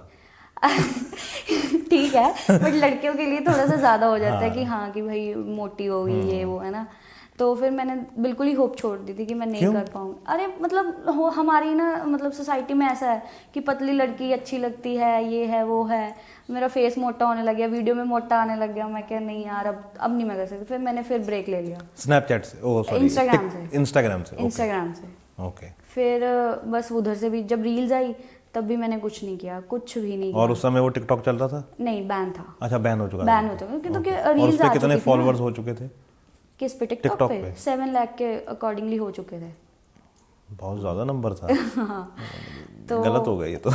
ठीक है, बट लड़कियों के लिए थोड़ा सा ज़्यादा हो जाता है कि हाँ कि भाई मोटी होगी ये वो, है ना। तो फिर मैंने बिल्कुल ही होप छोड़ दी थी कि मैं नहीं कर पाऊँगी। अरे मतलब हमारी ना मतलब सोसाइटी में ऐसा है कि पतली लड़की अच्छी लगती है, ये है वो है। मेरा फेस मोटा होने लग गया, वीडियो में मोटा आने लग गया। मैं क्या नहीं यार, अब नहीं मैं कर सकती। फिर मैंने फिर ब्रेक ले लिया। स्नैपचैट से? ओह सॉरी, इंस्टाग्राम से। ओके। फिर बस उधर से भी जब रील्स आई तब भी मैंने कुछ नहीं किया, कुछ भी नहीं किया। और उस समय वो टिकटॉक चल रहा था? नहीं, बैन था। अच्छा, बैन हो चुका था। बैन हो चुका क्योंकि और उस पे कितने फॉलोअर्स हो चुके थे? किस पे? टिकटॉक पे 7 लाख के अकॉर्डिंगली हो चुके थे। बहुत ज्यादा नंबर था। हाँ, तो गलत हो गया ये तो।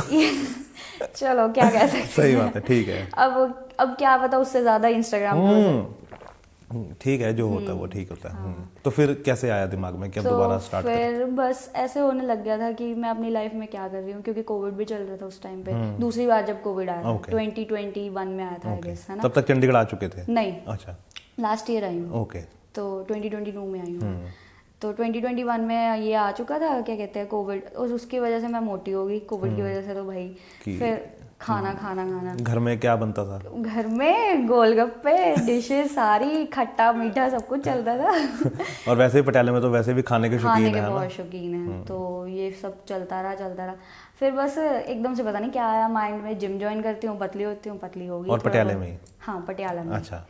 चलो क्या कह सकते हैं। सही बात है, ठीक है। अब क्या पता उससे ज्यादा इंस्टाग्राम पे। ठीक है, जो होता है वो ठीक होता है। तो फिर कैसे आया दिमाग में कि अब दोबारा स्टार्ट करें? फिर बस ऐसे होने लग गया था कि मैं अपनी लाइफ में क्या कर रही हूँ, क्योंकि कोविड भी चल रहा था उस टाइम पे। दूसरी बार जब कोविड आया 2021 में आया था आई गेस, है ना। तब तक चंडीगढ़ आ चुके थे? नहीं, अच्छा, लास्ट ईयर आई हूँ। ओके। तो 2022 में आई हूँ। तो 2021 में ये आ चुका था, क्या कहते हैं, कोविड, और उसकी वजह से मैं मोटी हो गई कोविड की वजह से। तो भाई फिर खाना घर में क्या बनता था? घर में गोलगप्पे, डिशेस सारी, खट्टा मीठा सब कुछ चलता था। और वैसे ही पटियाले में तो वैसे भी खाने के शौकीन है, बहुत शौकीन है। तो ये सब चलता रहा। फिर बस एकदम से पता नहीं क्या आया माइंड में, जिम ज्वाइन करती हूँ, पतली होती हूँ, पतली हो गई। और पटियाले में ही? हाँ, पटियाला में। अच्छा।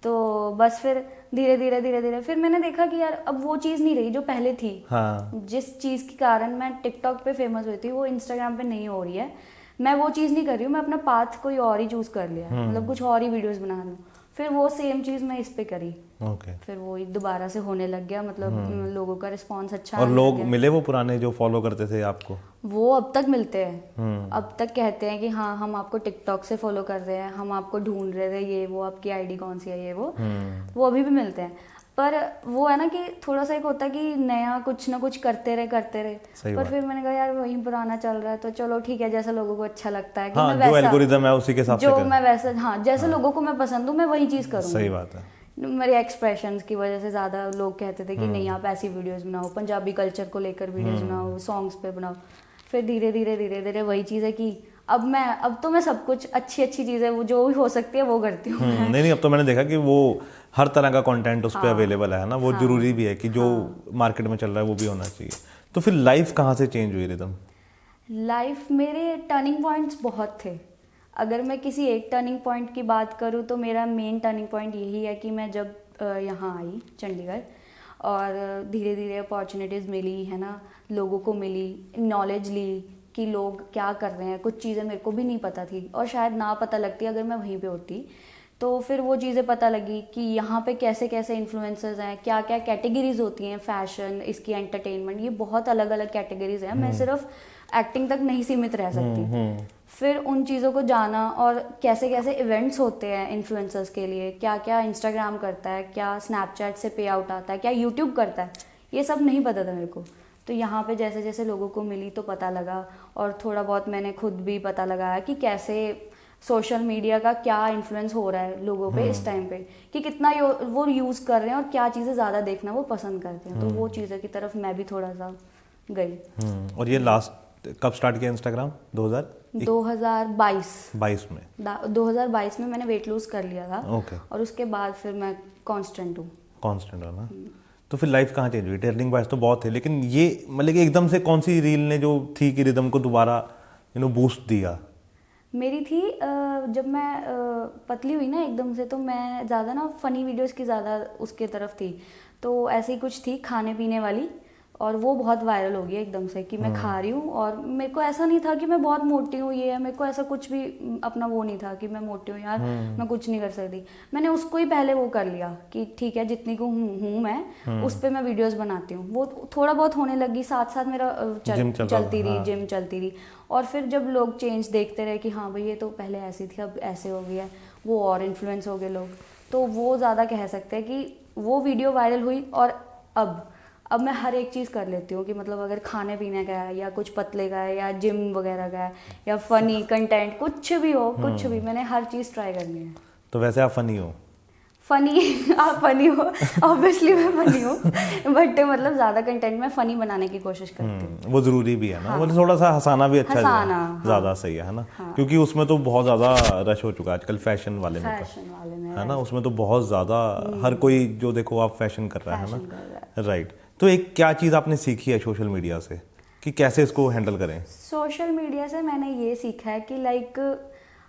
तो बस फिर धीरे धीरे फिर मैंने देखा कि यार अब वो चीज़ नहीं रही जो पहले थी। हाँ। जिस चीज़ के कारण मैं टिकटॉक पे फेमस हुई थी वो इंस्टाग्राम पे नहीं हो रही है। मैं वो चीज़ नहीं कर रही हूँ, मैं अपना पाथ कोई और ही चूज़ कर लिया, मतलब कुछ और ही वीडियोस बना लूँ। फिर वो सेम चीज़ मैं इस पे करी। ओके। फिर वो दोबारा से होने लग गया, मतलब लोगों का रिस्पॉन्स अच्छा। और लोग मिले वो पुराने जो फॉलो करते थे आपको? वो अब तक मिलते हैं। अब तक कहते हैं कि हाँ हम आपको टिकटॉक से फॉलो कर रहे हैं, हम आपको ढूंढ रहे थे, ये वो आपकी आईडी कौन सी है, ये वो अभी भी मिलते हैं। पर वो है ना कि थोड़ा सा एक होता है कि नया कुछ ना कुछ करते रहे। पर फिर मैंने कहा यार वही पुराना चल रहा है तो चलो ठीक है, जैसा लोगों को अच्छा लगता है कि हाँ, मैं वैसा, जो एल्गोरिदम है उसी के हिसाब से जो मैं वैसा, हाँ जैसे लोगों को मैं पसंद हूँ मैं वही चीज़ करूँगी। सही बात है। मेरे एक्सप्रेशंस की वजह से ज़्यादा लोग कहते थे कि नहीं आप ऐसी वीडियोस बनाओ, पंजाबी कल्चर को लेकर वीडियोस बनाओ, सॉन्ग्स पे बनाओ। फिर धीरे धीरे वही चीज़ है कि अब तो मैं सब कुछ अच्छी चीज़ें वो जो भी हो सकती है वो करती हूँ। नहीं, अब तो मैंने देखा कि वो हर तरह का कंटेंट उस पर अवेलेबल है ना, वो जरूरी भी है कि जो मार्केट में चल रहा है वो भी होना चाहिए। तो फिर लाइफ कहाँ से चेंज हुई रिदम? लाइफ मेरे टर्निंग पॉइंट्स बहुत थे। अगर मैं किसी एक टर्निंग पॉइंट की बात करूँ तो मेरा मेन टर्निंग पॉइंट यही है कि मैं जब यहाँ आई चंडीगढ़ और धीरे धीरे अपॉर्चुनिटीज़ मिली है ना, लोगों को मिली, नॉलेज ली कि लोग क्या कर रहे हैं। कुछ चीज़ें मेरे को भी नहीं पता थी और शायद ना पता लगती अगर मैं वहीं पे होती। तो फिर वो चीज़ें पता लगी कि यहाँ पे कैसे कैसे इन्फ्लुएंसर्स हैं, क्या क्या कैटेगरीज होती हैं, फैशन, इसकी एंटरटेनमेंट, ये बहुत अलग अलग कैटेगरीज हैं। मैं सिर्फ एक्टिंग तक नहीं सीमित रह सकती। फिर उन चीज़ों को जाना और कैसे कैसे इवेंट्स होते हैं इन्फ्लुएंसर्स के लिए, क्या क्या इंस्टाग्राम करता है, क्या स्नैपचैट से पे आउट आता है, क्या यूट्यूब करता है, ये सब नहीं पता था मेरे को। तो यहाँ पे जैसे जैसे लोगों को मिली तो पता लगा और थोड़ा बहुत मैंने खुद भी पता लगाया कि कैसे सोशल मीडिया का क्या इन्फ्लुएंस हो रहा है लोगों पे इस टाइम पे, कि कितना वो यूज़ कर रहे हैं और क्या चीज़ें ज़्यादा देखना वो पसंद करते हैं। तो वो चीज़ों की तरफ मैं भी थोड़ा सा गई। और ये लास्ट कब स्टार्ट किया इंस्टाग्राम? 2022 में 2022 में मैंने वेट लूज कर लिया था। ओके। और उसके बाद फिर मैं कांस्टेंट हूँ। कांस्टेंट हो ना। तो फिर लाइफ कहाँ चेंज हुई? टर्निंग पॉइंट्स तो बहुत थे, लेकिन ये मतलब कि एकदम से कौन सी रील ने जो थी कि रिदम को दोबारा बूस्ट दिया? मेरी थी जब मैं पतली हुई ना एकदम से, तो मैं ज़्यादा ना फ़नी वीडियोस की ज़्यादा उसके तरफ थी। तो ऐसी कुछ थी खाने पीने वाली और वो बहुत वायरल हो गई एकदम से कि मैं खा रही हूँ। और मेरे को ऐसा नहीं था कि मैं बहुत मोटी हूँ, ये है, मेरे को ऐसा कुछ भी अपना वो नहीं था कि मैं मोटी हूँ यार, मैं कुछ नहीं कर सकती। मैंने उसको ही पहले वो कर लिया कि ठीक है जितनी को हूँ मैं उस पर मैं वीडियोस बनाती हूँ। वो थोड़ा बहुत होने लगी, साथ साथ मेरा चलती रही, जिम चलती रही। और फिर जब लोग चेंज देखते रहे कि हाँ भाई ये तो पहले ऐसी थी अब ऐसे हो गया है, वो और इन्फ्लुएंस हो गए लोग, तो वो ज़्यादा कह सकते हैं कि वो वीडियो वायरल हुई। और अब मैं हर एक चीज़ कर लेती हूँ कि मतलब अगर खाने पीने का है या कुछ पतले का है या जिम वगैरह का है या फ़नी कंटेंट कुछ भी हो, कुछ भी, मैंने हर चीज़ ट्राई करनी है। तो वैसे आप फ़नी हो? आप फनी हो, ऑब्वियसली मैं फनी हूँ, बट मतलब ज़्यादा कंटेंट में फ़नी बनाने की कोशिश करती हूँ। वो ज़रूरी भी है ना। हाँ। थोड़ा सा हंसाना भी अच्छा ज़्यादा सही है ना। हाँ। क्योंकि उसमें तो बहुत ज़्यादा रश हो चुका है आजकल फैशन वाले में है ना। उसमें तो बहुत ज़्यादा हर कोई जो देखो आप फैशन कर रहा है ना। राइट। तो एक क्या चीज़ आपने सीखी है सोशल मीडिया से कि कैसे इसको हैंडल करें? सोशल मीडिया से मैंने ये सीखा है कि लाइक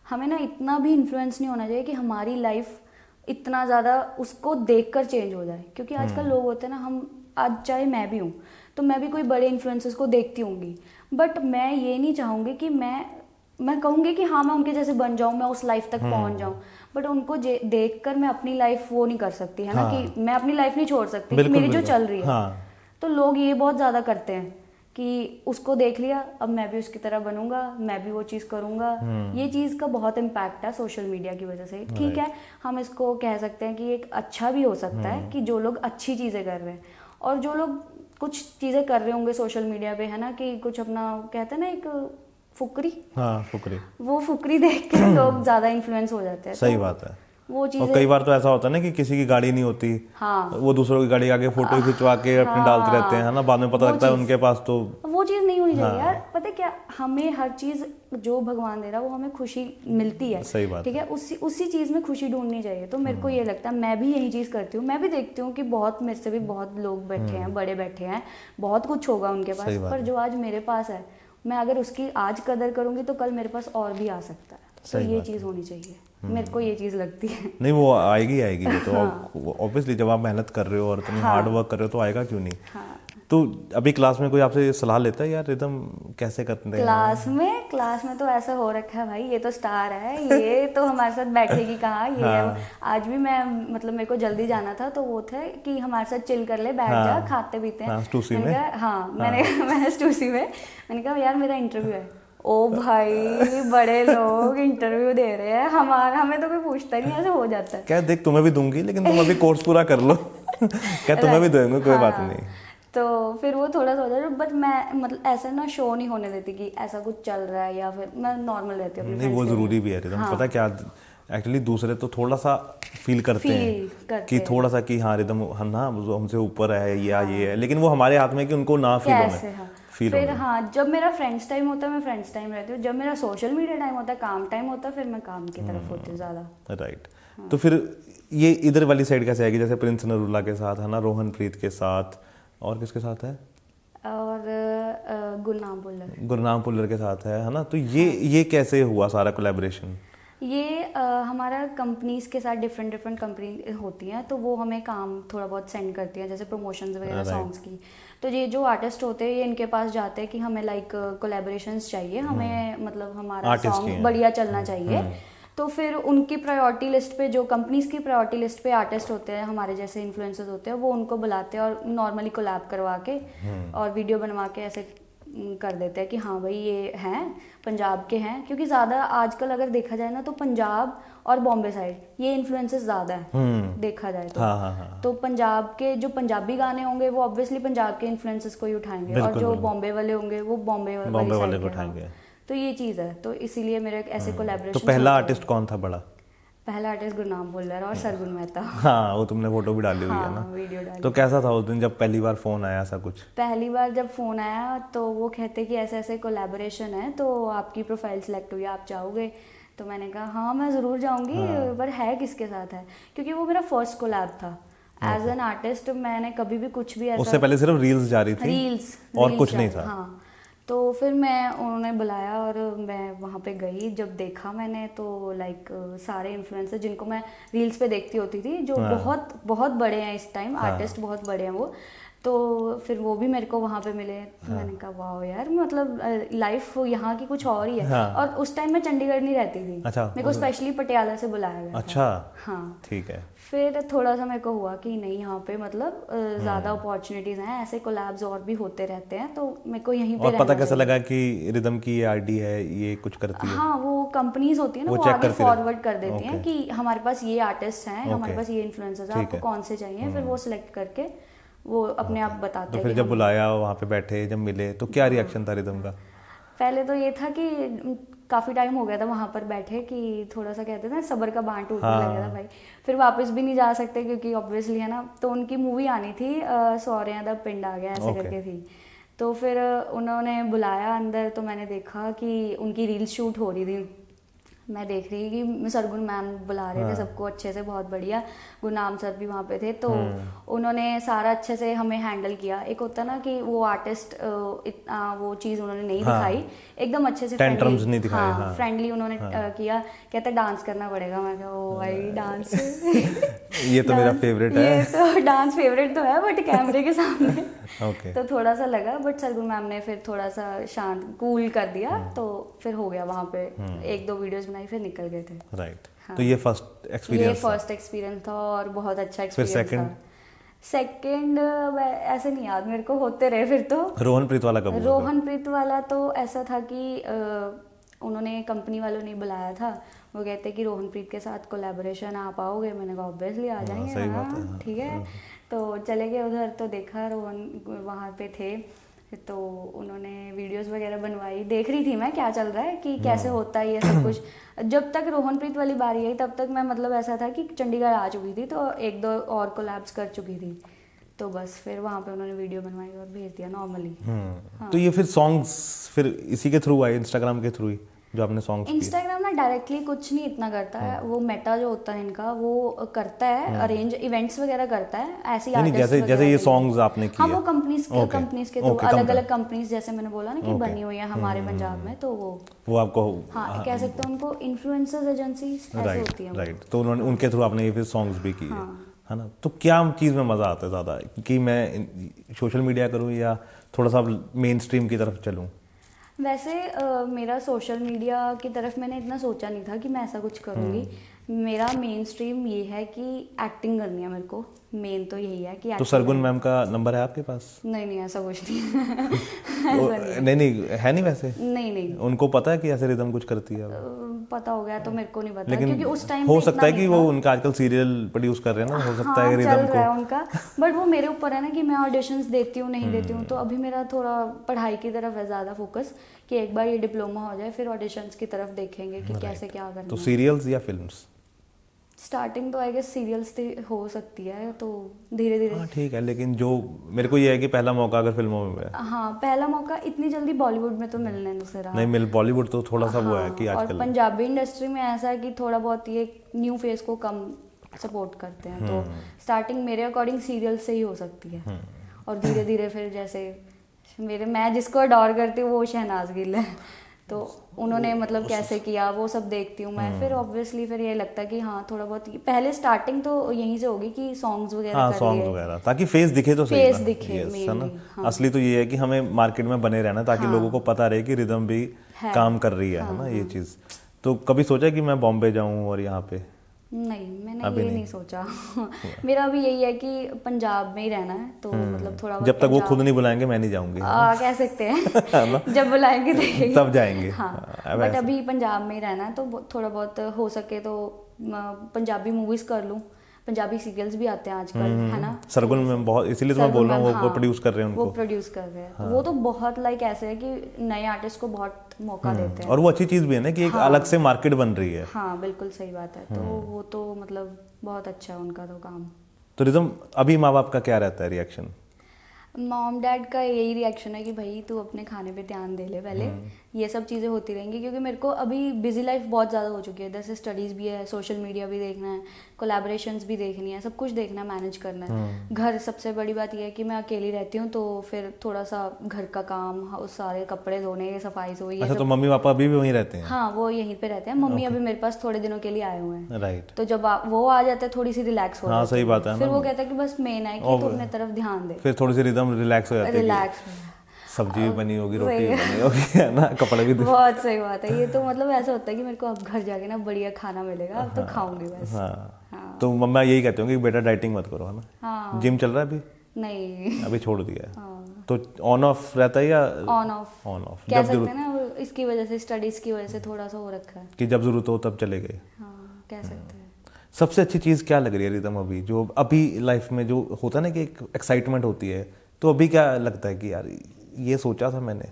हमें ना इतना भी इन्फ्लुएंस नहीं होना चाहिए कि हमारी लाइफ इतना ज़्यादा उसको देखकर चेंज हो जाए। क्योंकि आजकल लोग होते हैं ना, हम आज चाहे मैं भी हूँ तो मैं भी कोई बड़े इन्फ्लुएंसर्स को देखती होंगी, बट मैं ये नहीं चाहूँगी कि मैं कहूँगी कि हाँ मैं उनके जैसे बन जाऊँ, मैं उस लाइफ तक पहुँच जाऊँ, बट उनको देखकर मैं अपनी लाइफ वो नहीं कर सकती है ना। कि मैं अपनी लाइफ नहीं छोड़ सकती कि मेरी जो चल रही है। तो लोग ये बहुत ज़्यादा करते हैं कि उसको देख लिया अब मैं भी उसकी तरह बनूंगा, मैं भी वो चीज़ करूंगा। ये चीज़ का बहुत इम्पैक्ट है सोशल मीडिया की वजह से। ठीक है, हम इसको कह सकते हैं कि एक अच्छा भी हो सकता है कि जो लोग अच्छी चीज़ें कर रहे हैं, और जो लोग कुछ चीज़ें कर रहे होंगे सोशल मीडिया पे है ना, कि कुछ अपना कहते हैं ना एक फुकरी, वो फुकरी देख के लोग ज़्यादा इन्फ्लुएंस हो जाते हैं। सही बात है। वो चीज़ और कई बार तो ऐसा होता है ना कि किसी की गाड़ी नहीं होती, हाँ, वो दूसरों की गाड़ी आगे फोटो खिंचवा के अपने डालते रहते हैं है ना, बाद में पता लगता है उनके पास तो वो चीज़ नहीं होनी चाहिए। यार पता है क्या, हमें हर चीज़ जो भगवान दे रहा है वो हमें खुशी मिलती है। सही बात, ठीक है, उसी चीज़ में खुशी ढूंढनी चाहिए। तो मेरे को ये लगता है, मैं भी यही चीज़ करती हूँ। मैं भी देखती हूँ कि बहुत मेरे से भी बहुत लोग बैठे हैं, बड़े बैठे हैं, बहुत कुछ होगा उनके पास, पर जो आज मेरे पास है, मैं अगर उसकी आज कदर करूँगी तो कल मेरे पास और भी आ सकता है। तो ये चीज़ होनी चाहिए, मेरे को ये चीज़ लगती है। नहीं, वो आएगी वो तो ऑब्वियसली जब आप मेहनत कर रहे हो और इतनी हार्ड वर्क कर रहे हो तो आएगा क्यों नहीं। तो अभी क्लास में कोई आपसे सलाह लेता है यार रिदम कैसे करते हैं? क्लास में तो ऐसा हो रखा है भाई, ये तो स्टार है, ये तो हमारे साथ बैठेगी कहाँ, ये है। आज भी मैं मतलब मेरे को जल्दी जाना था तो वो थे कि हमारे साथ चिल कर ले, बैठ जा, खाते पीते हैं। मैंने स्टूसी में मैंने कहा यार मेरा इंटरव्यू है। ओ भाई, बड़े लोग इंटरव्यू दे रहे हैं, हमें तो कोई पूछता नहीं, ऐसे हो जाता है। क्या देख, तुम्हें भी दूंगी लेकिन तुम अभी कोर्स पूरा कर लो। क्या तुम्हें भी देंगे, कोई बात नहीं। तो फिर वो थोड़ा सा हो जाता है, बट मैं मतलब ऐसा ना शो नहीं होने देती कि ऐसा कुछ चल रहा है, या फिर मैं नॉर्मल रहती हूँ। नहीं, वो जरूरी भी है रिदम। पता क्या, एक्चुअली दूसरे तो थोड़ा सा फील करते हैं कि थोड़ा सा कि हाँ रिदम हम ना हमसे ऊपर है या ये है, लेकिन वो हमारे हाथ में कि उनको ना फील फिर हाँ, जब मेरा फ्रेंड्स टाइम होता है मैं फ्रेंड्स टाइम रहती हूँ, जब मेरा सोशल मीडिया टाइम होता है, काम टाइम होता है, फिर मैं काम की तरफ होती हूँ ज़्यादा। राइट। तो फिर ये इधर वाली साइड कैसे आएगी, जैसे प्रिंस नरूला के साथ है ना, रोहन प्रीत के साथ, और किसके साथ है, और गुरनाम पुल्लर के साथ है ना। तो ये कैसे हुआ सारा कोलैबोरेशन? ये हमारा कंपनीज के साथ डिफरेंट कंपनी होती हैं, तो वो हमें काम थोड़ा बहुत सेंड करती हैं, जैसे प्रमोशंस वगैरह सॉन्ग्स की। तो ये जो आर्टिस्ट होते हैं ये इनके पास जाते हैं कि हमें लाइक कोलैबोरेशंस चाहिए, हमें मतलब हमारा सॉन्ग बढ़िया चलना चाहिए। तो फिर उनकी प्रायोरिटी लिस्ट पे, जो कंपनीज की प्रायोरिटी लिस्ट पे आर्टिस्ट होते हैं, हमारे जैसे इन्फ्लुएंसर्स होते हैं, वो उनको बुलाते हैं और नॉर्मली कोलैब करवा के और वीडियो बनवा के ऐसे कर देते हैं कि हाँ भाई ये हैं, पंजाब के हैं। क्योंकि ज़्यादा आजकल अगर देखा जाए ना, तो पंजाब और बॉम्बे साइड ये इन्फ्लुएंसेस ज़्यादा है देखा जाए तो। हाँ। तो पंजाब के जो पंजाबी गाने होंगे वो ऑब्वियसली पंजाब के इन्फ्लुएंसेस को ही उठाएंगे, और जो बॉम्बे वाले होंगे वो बॉम्बे वाले को उठाएंगे। तो ये चीज़ है, तो इसीलिए मेरे ऐसे कोलैबोरेशन। तो पहला आर्टिस्ट कौन था बड़ा? पहला आर्टिस्ट गुरनाम पुल्लर और सरगुन मेहता। हाँ, वो तुमने फोटो भी डाली हुई है ना, वीडियो डाली। तो कैसा था उस दिन जब पहली बार फोन आया, ऐसा कुछ? पहली बार जब फोन आया तो वो कहते कि ऐसे ऐसे कोलैबोरेशन है, तो आपकी प्रोफाइल सेलेक्ट हुई, आप जाओगे? तो मैंने कहा हाँ मैं ज़रूर जाऊंगी, पर है किसके साथ है, क्योंकि वो मेरा फर्स्ट कोलैब था एज एन आर्टिस्ट। मैंने कभी भी कुछ भी ऐसा, उससे पहले सिर्फ रील्स जा रही थी, रील्स और कुछ नहीं था। हाँ, तो फिर उन्होंने बुलाया और मैं वहाँ पे गई। जब देखा मैंने तो लाइक सारे इन्फ्लुएंसर जिनको मैं रील्स पे देखती होती थी, जो बहुत बहुत बड़े हैं इस टाइम, आर्टिस्ट बहुत बड़े हैं वो, तो फिर वो भी मेरे को वहाँ पे मिले। तो मैंने कहा वाह यार, मतलब लाइफ यहाँ की कुछ और ही है। और उस टाइम मैं चंडीगढ़ नहीं रहती थी, मेरे को स्पेशली पटियाला से बुलाया गया। अच्छा, हाँ ठीक है। फिर थोड़ा सा मेरे को हुआ कि नहीं, यहाँ पे मतलब ज़्यादा अपॉर्चुनिटीज़ हैं, ऐसे कोलैब्स और भी होते रहते हैं, तो मेरे को यहीं पे और पता कैसा लगा कि रिदम की ये आईडी है, ये कुछ करती है? हाँ, वो कंपनीज होती है ना, वो आगे फॉरवर्ड कर देती हैं कि हमारे पास ये आर्टिस्ट हैं, हमारे पास ये इन्फ्लुएंसर्स हैं, आपको कौन से चाहिए, फिर वो सिलेक्ट करके वो अपने आप बताते हैं। तो फिर जब बुलाया, वहाँ पे बैठे, जब मिले, तो क्या रिएक्शन था रिदम का? पहले तो ये था कि काफ़ी टाइम हो गया था वहाँ पर बैठे, कि थोड़ा सा कहते थे सब्र का बांध टूटने लगा था भाई, फिर वापस भी नहीं जा सकते क्योंकि ऑब्वियसली है ना। तो उनकी मूवी आनी थी सौरिया दा पिंड आ गया ऐसे करके थी, तो फिर उन्होंने बुलाया अंदर। तो मैंने देखा कि उनकी रील शूट हो रही थी, मैं देख रही कि सरगुन मैम बुला रहे थे सबको अच्छे से, बहुत बढ़िया। गुरनाम सर भी वहाँ पे थे, तो उन्होंने सारा अच्छे से हमें हैंडल किया। एक होता ना कि वो आर्टिस्ट इतना वो चीज़ उन्होंने नहीं दिखाई, एकदम अच्छे से टेंट्रम्स नहीं दिखाए, फ्रेंडली उन्होंने किया। कहते डांस करना पड़ेगा, मैं कहा ओ भाई डांस ये तो मेरा फेवरेट है। ये तो डांस फेवरेट तो है, बट कैमरे के सामने तो थोड़ा सा लगा, बट सरगुन मैम ने फिर थोड़ा सा शांत कूल कर दिया, तो फिर हो गया। वहाँ पे एक दो वीडियोस बनाई, फिर निकल गए थे। राइट। तो ये फर्स्ट एक्सपीरियंस था और बहुत अच्छा एक्सपीरियंस था। सेकंड ऐसे नहीं याद मेरे को, होते रहे फिर तो। रोहन प्रीत वाला कब? रोहन प्रीत वाला तो ऐसा था कि उन्होंने कंपनी वालों ने बुलाया था, वो कहते कि रोहन प्रीत के साथ कोलैबोरेशन आप आओगे? मैंने कहा ऑब्वियसली आ जाएंगे, हाँ ठीक है। तो चले गए उधर, तो देखा रोहन वहाँ पे थे, तो उन्होंने वीडियोस वगैरह बनवाई, देख रही थी मैं क्या चल रहा है, कि कैसे होता है ये सब कुछ। जब तक रोहन प्रीत वाली बारी आई तब तक मैं मतलब ऐसा था कि चंडीगढ़ आ चुकी थी, तो एक दो और कोलैब्स कर चुकी थी, तो बस फिर वहाँ पे उन्होंने वीडियो बनवाई और भेज दिया नॉर्मली। तो ये फिर सॉन्ग्स फिर इसी के थ्रू आए, इंस्टाग्राम के थ्रू ही जो आपने सॉन्ग्स? इंस्टाग्राम ना डायरेक्टली कुछ नहीं इतना करता है, वो मेटा जो होता है इनका वो करता है, अरेंज इवेंट्स वगैरह करता है, ऐसी आर्टिस्ट जैसे ये सॉन्ग्स आपने किए। हाँ, वो कंपनीज के थ्रू, अलग अलग कंपनीज, जैसे मैंने बोला ना कि बनी हुई है हमारे पंजाब में, तो वो आपको हाँ कह सकते हैं उनको इन्फ्लुएंसर्स एजेंसी ऐसे होती है। राइट। तो उन्होंने उनके थ्रू आपने ये फिर सॉन्ग्स भी किए, है ना? तो क्या चीज़ में मज़ा आता है ज़्यादा, कि मैं सोशल मीडिया करूँ या थोड़ा सा मेन स्ट्रीम की तरफ चलूँ? वैसे मेरा सोशल मीडिया की तरफ मैंने इतना सोचा नहीं था कि मैं ऐसा कुछ करूँगी। मेरा मेन स्ट्रीम ये है कि एक्टिंग करनी है मेरे को, मेन तो यही है कि। तो सरगुन मैम का नंबर है आपके पास? नहीं ऐसा कुछ नहीं। नहीं है नहीं वैसे? नहीं उनको पता है कि ऐसे रिदम कुछ करती है? पता हो गया तो मेरे को नहीं पता, लेकिन क्योंकि उस टाइम हो सकता है कि वो उनका आजकल सीरियल प्रोड्यूस कर रहे हैं ना, हो सकता है रिदम चल रहा है उनका, बट वो मेरे ऊपर है ना कि मैं ऑडिशंस देती हूँ नहीं देती हूँ। तो अभी मेरा थोड़ा पढ़ाई की तरफ है ज़्यादा फोकस, कि एक बार ये डिप्लोमा हो जाए फिर ऑडिशंस की तरफ देखेंगे कि कैसे क्या करना है। तो सीरियल्स या फिल्म्स? स्टार्टिंग तो आई गेस सीरियल्स से हो सकती है, तो धीरे धीरे। हाँ ठीक है, लेकिन जो मेरे को ये है कि पहला मौका अगर फिल्मों में मिला, हाँ पहला मौका इतनी जल्दी बॉलीवुड में तो मिलने नहीं से रहा। नहीं मिल, बॉलीवुड तो थोड़ा सा वो है कि और आजकल पंजाबी इंडस्ट्री में ऐसा है कि थोड़ा बहुत ये न्यू फेस को कम सपोर्ट करते हैं, तो स्टार्टिंग मेरे अकॉर्डिंग सीरियल से ही हो सकती है। और धीरे धीरे फिर जैसे मैं जिसको अडॉर करती हूँ वो शहनाज गिल है, तो उन्होंने मतलब कैसे किया वो सब देखती हूँ मैं। फिर ऑब्वियसली फिर ये लगता है कि हाँ थोड़ा बहुत पहले स्टार्टिंग तो यहीं से होगी कि सॉन्ग्स वगैरह हाँ कर सॉन्ग्स लिए, वगैरह, ताकि फेस दिखे तो सही फेस ना। दिखे Yes, है mainly, ना। हाँ। असली तो ये है कि हमें मार्केट में बने रहना, ताकि लोगों को पता रहे कि रिदम भी है। काम कर रही है ना ये चीज़। तो कभी सोचा कि मैं बॉम्बे जाऊं और यहाँ पे? नहीं, मैंने ये नहीं सोचा। मेरा अभी यही है कि पंजाब में ही रहना है, तो मतलब थोड़ा बहुत जब तक वो खुद नहीं बुलाएंगे मैं नहीं जाऊंगी। कह सकते हैं जब बुलाएंगे देखेंगे, तब जाएंगे। हाँ बट अभी पंजाब में ही रहना है, तो थोड़ा बहुत हो सके तो पंजाबी मूवीज कर लूँ। पंजाबी सीरियल्स भी आते हैं आजकल, है ना। सरगुन में बहुत, इसीलिए तो मैं बोल रहा हूँ वो हाँ, प्रोड्यूस कर रहे हैं उनको। वो प्रोड्यूस कर रहे हैं, तो वो तो बहुत लाइक ऐसे है कि नए आर्टिस्ट को बहुत मौका देते हैं। और वो अच्छी चीज़ भी है ना कि एक अलग से मार्केट बन रही है। हाँ बिल्कुल सही बात है, तो वो तो मतलब बहुत अच्छा है उनका तो काम। तो रिदम अभी माँ बाप का क्या रहता है रिएक्शन? मॉम डैड का यही रिएक्शन है कि भाई तू अपने खाने पे ध्यान दे ले पहले, ये सब चीज़ें होती रहेंगी, क्योंकि मेरे को अभी बिजी लाइफ बहुत ज़्यादा हो चुकी है। इधर से स्टडीज़ भी है, सोशल मीडिया भी देखना है, कोलैबोरेशंस भी देखनी है, सब कुछ देखना है, मैनेज करना है। घर सबसे बड़ी बात यह है कि मैं अकेली रहती हूँ, तो फिर थोड़ा सा घर का काम, उस सारे कपड़े धोने, सफाई से हुई। अच्छा, तो मम्मी पापा अभी भी वहीं रहते हैं? हाँ वो यहीं पे रहते हैं। मम्मी अभी मेरे पास थोड़े दिनों के लिए आए हुए हैं, राइट। तो जब वो आ जाते हैं थोड़ी सी रिलैक्स हो हाँ सही बात है फिर ना। वो कहता है कि बस मेन है कि तू अपने तरफ ध्यान दे, फिर थोड़ी सी रिदम रिलैक्स हो जाती है, रिलैक्स। सब्जी भी बनी होगी, रोटी भी बनी होगी, है ना, कपड़े भी बहुत सही बात है। ये तो मतलब ऐसा होता है कि मेरे को अब घर जाके ना बढ़िया खाना मिलेगा, अब तो खाऊंगी बस। हाँ। तो मम्मा यही कहते होंगे कि बेटा डाइटिंग मत करो, है ना। हाँ। जिम चल रहा है अभी? नहीं, अभी छोड़ दिया है। हाँ। तो ऑन ऑफ रहता है या? ऑन ऑफ कह सकते हैं ना, वो इसकी वजह से, स्टडीज की वजह से थोड़ा सा हो रखा है कि जब जरूरत हो तब चले गए। हाँ कह सकते हैं। सबसे अच्छी चीज़ क्या लग रही है रिदम अभी, जो अभी लाइफ में जो होता है ना कि एक एक्साइटमेंट होती है, तो अभी क्या लगता है कि यार ये सोचा था मैंने?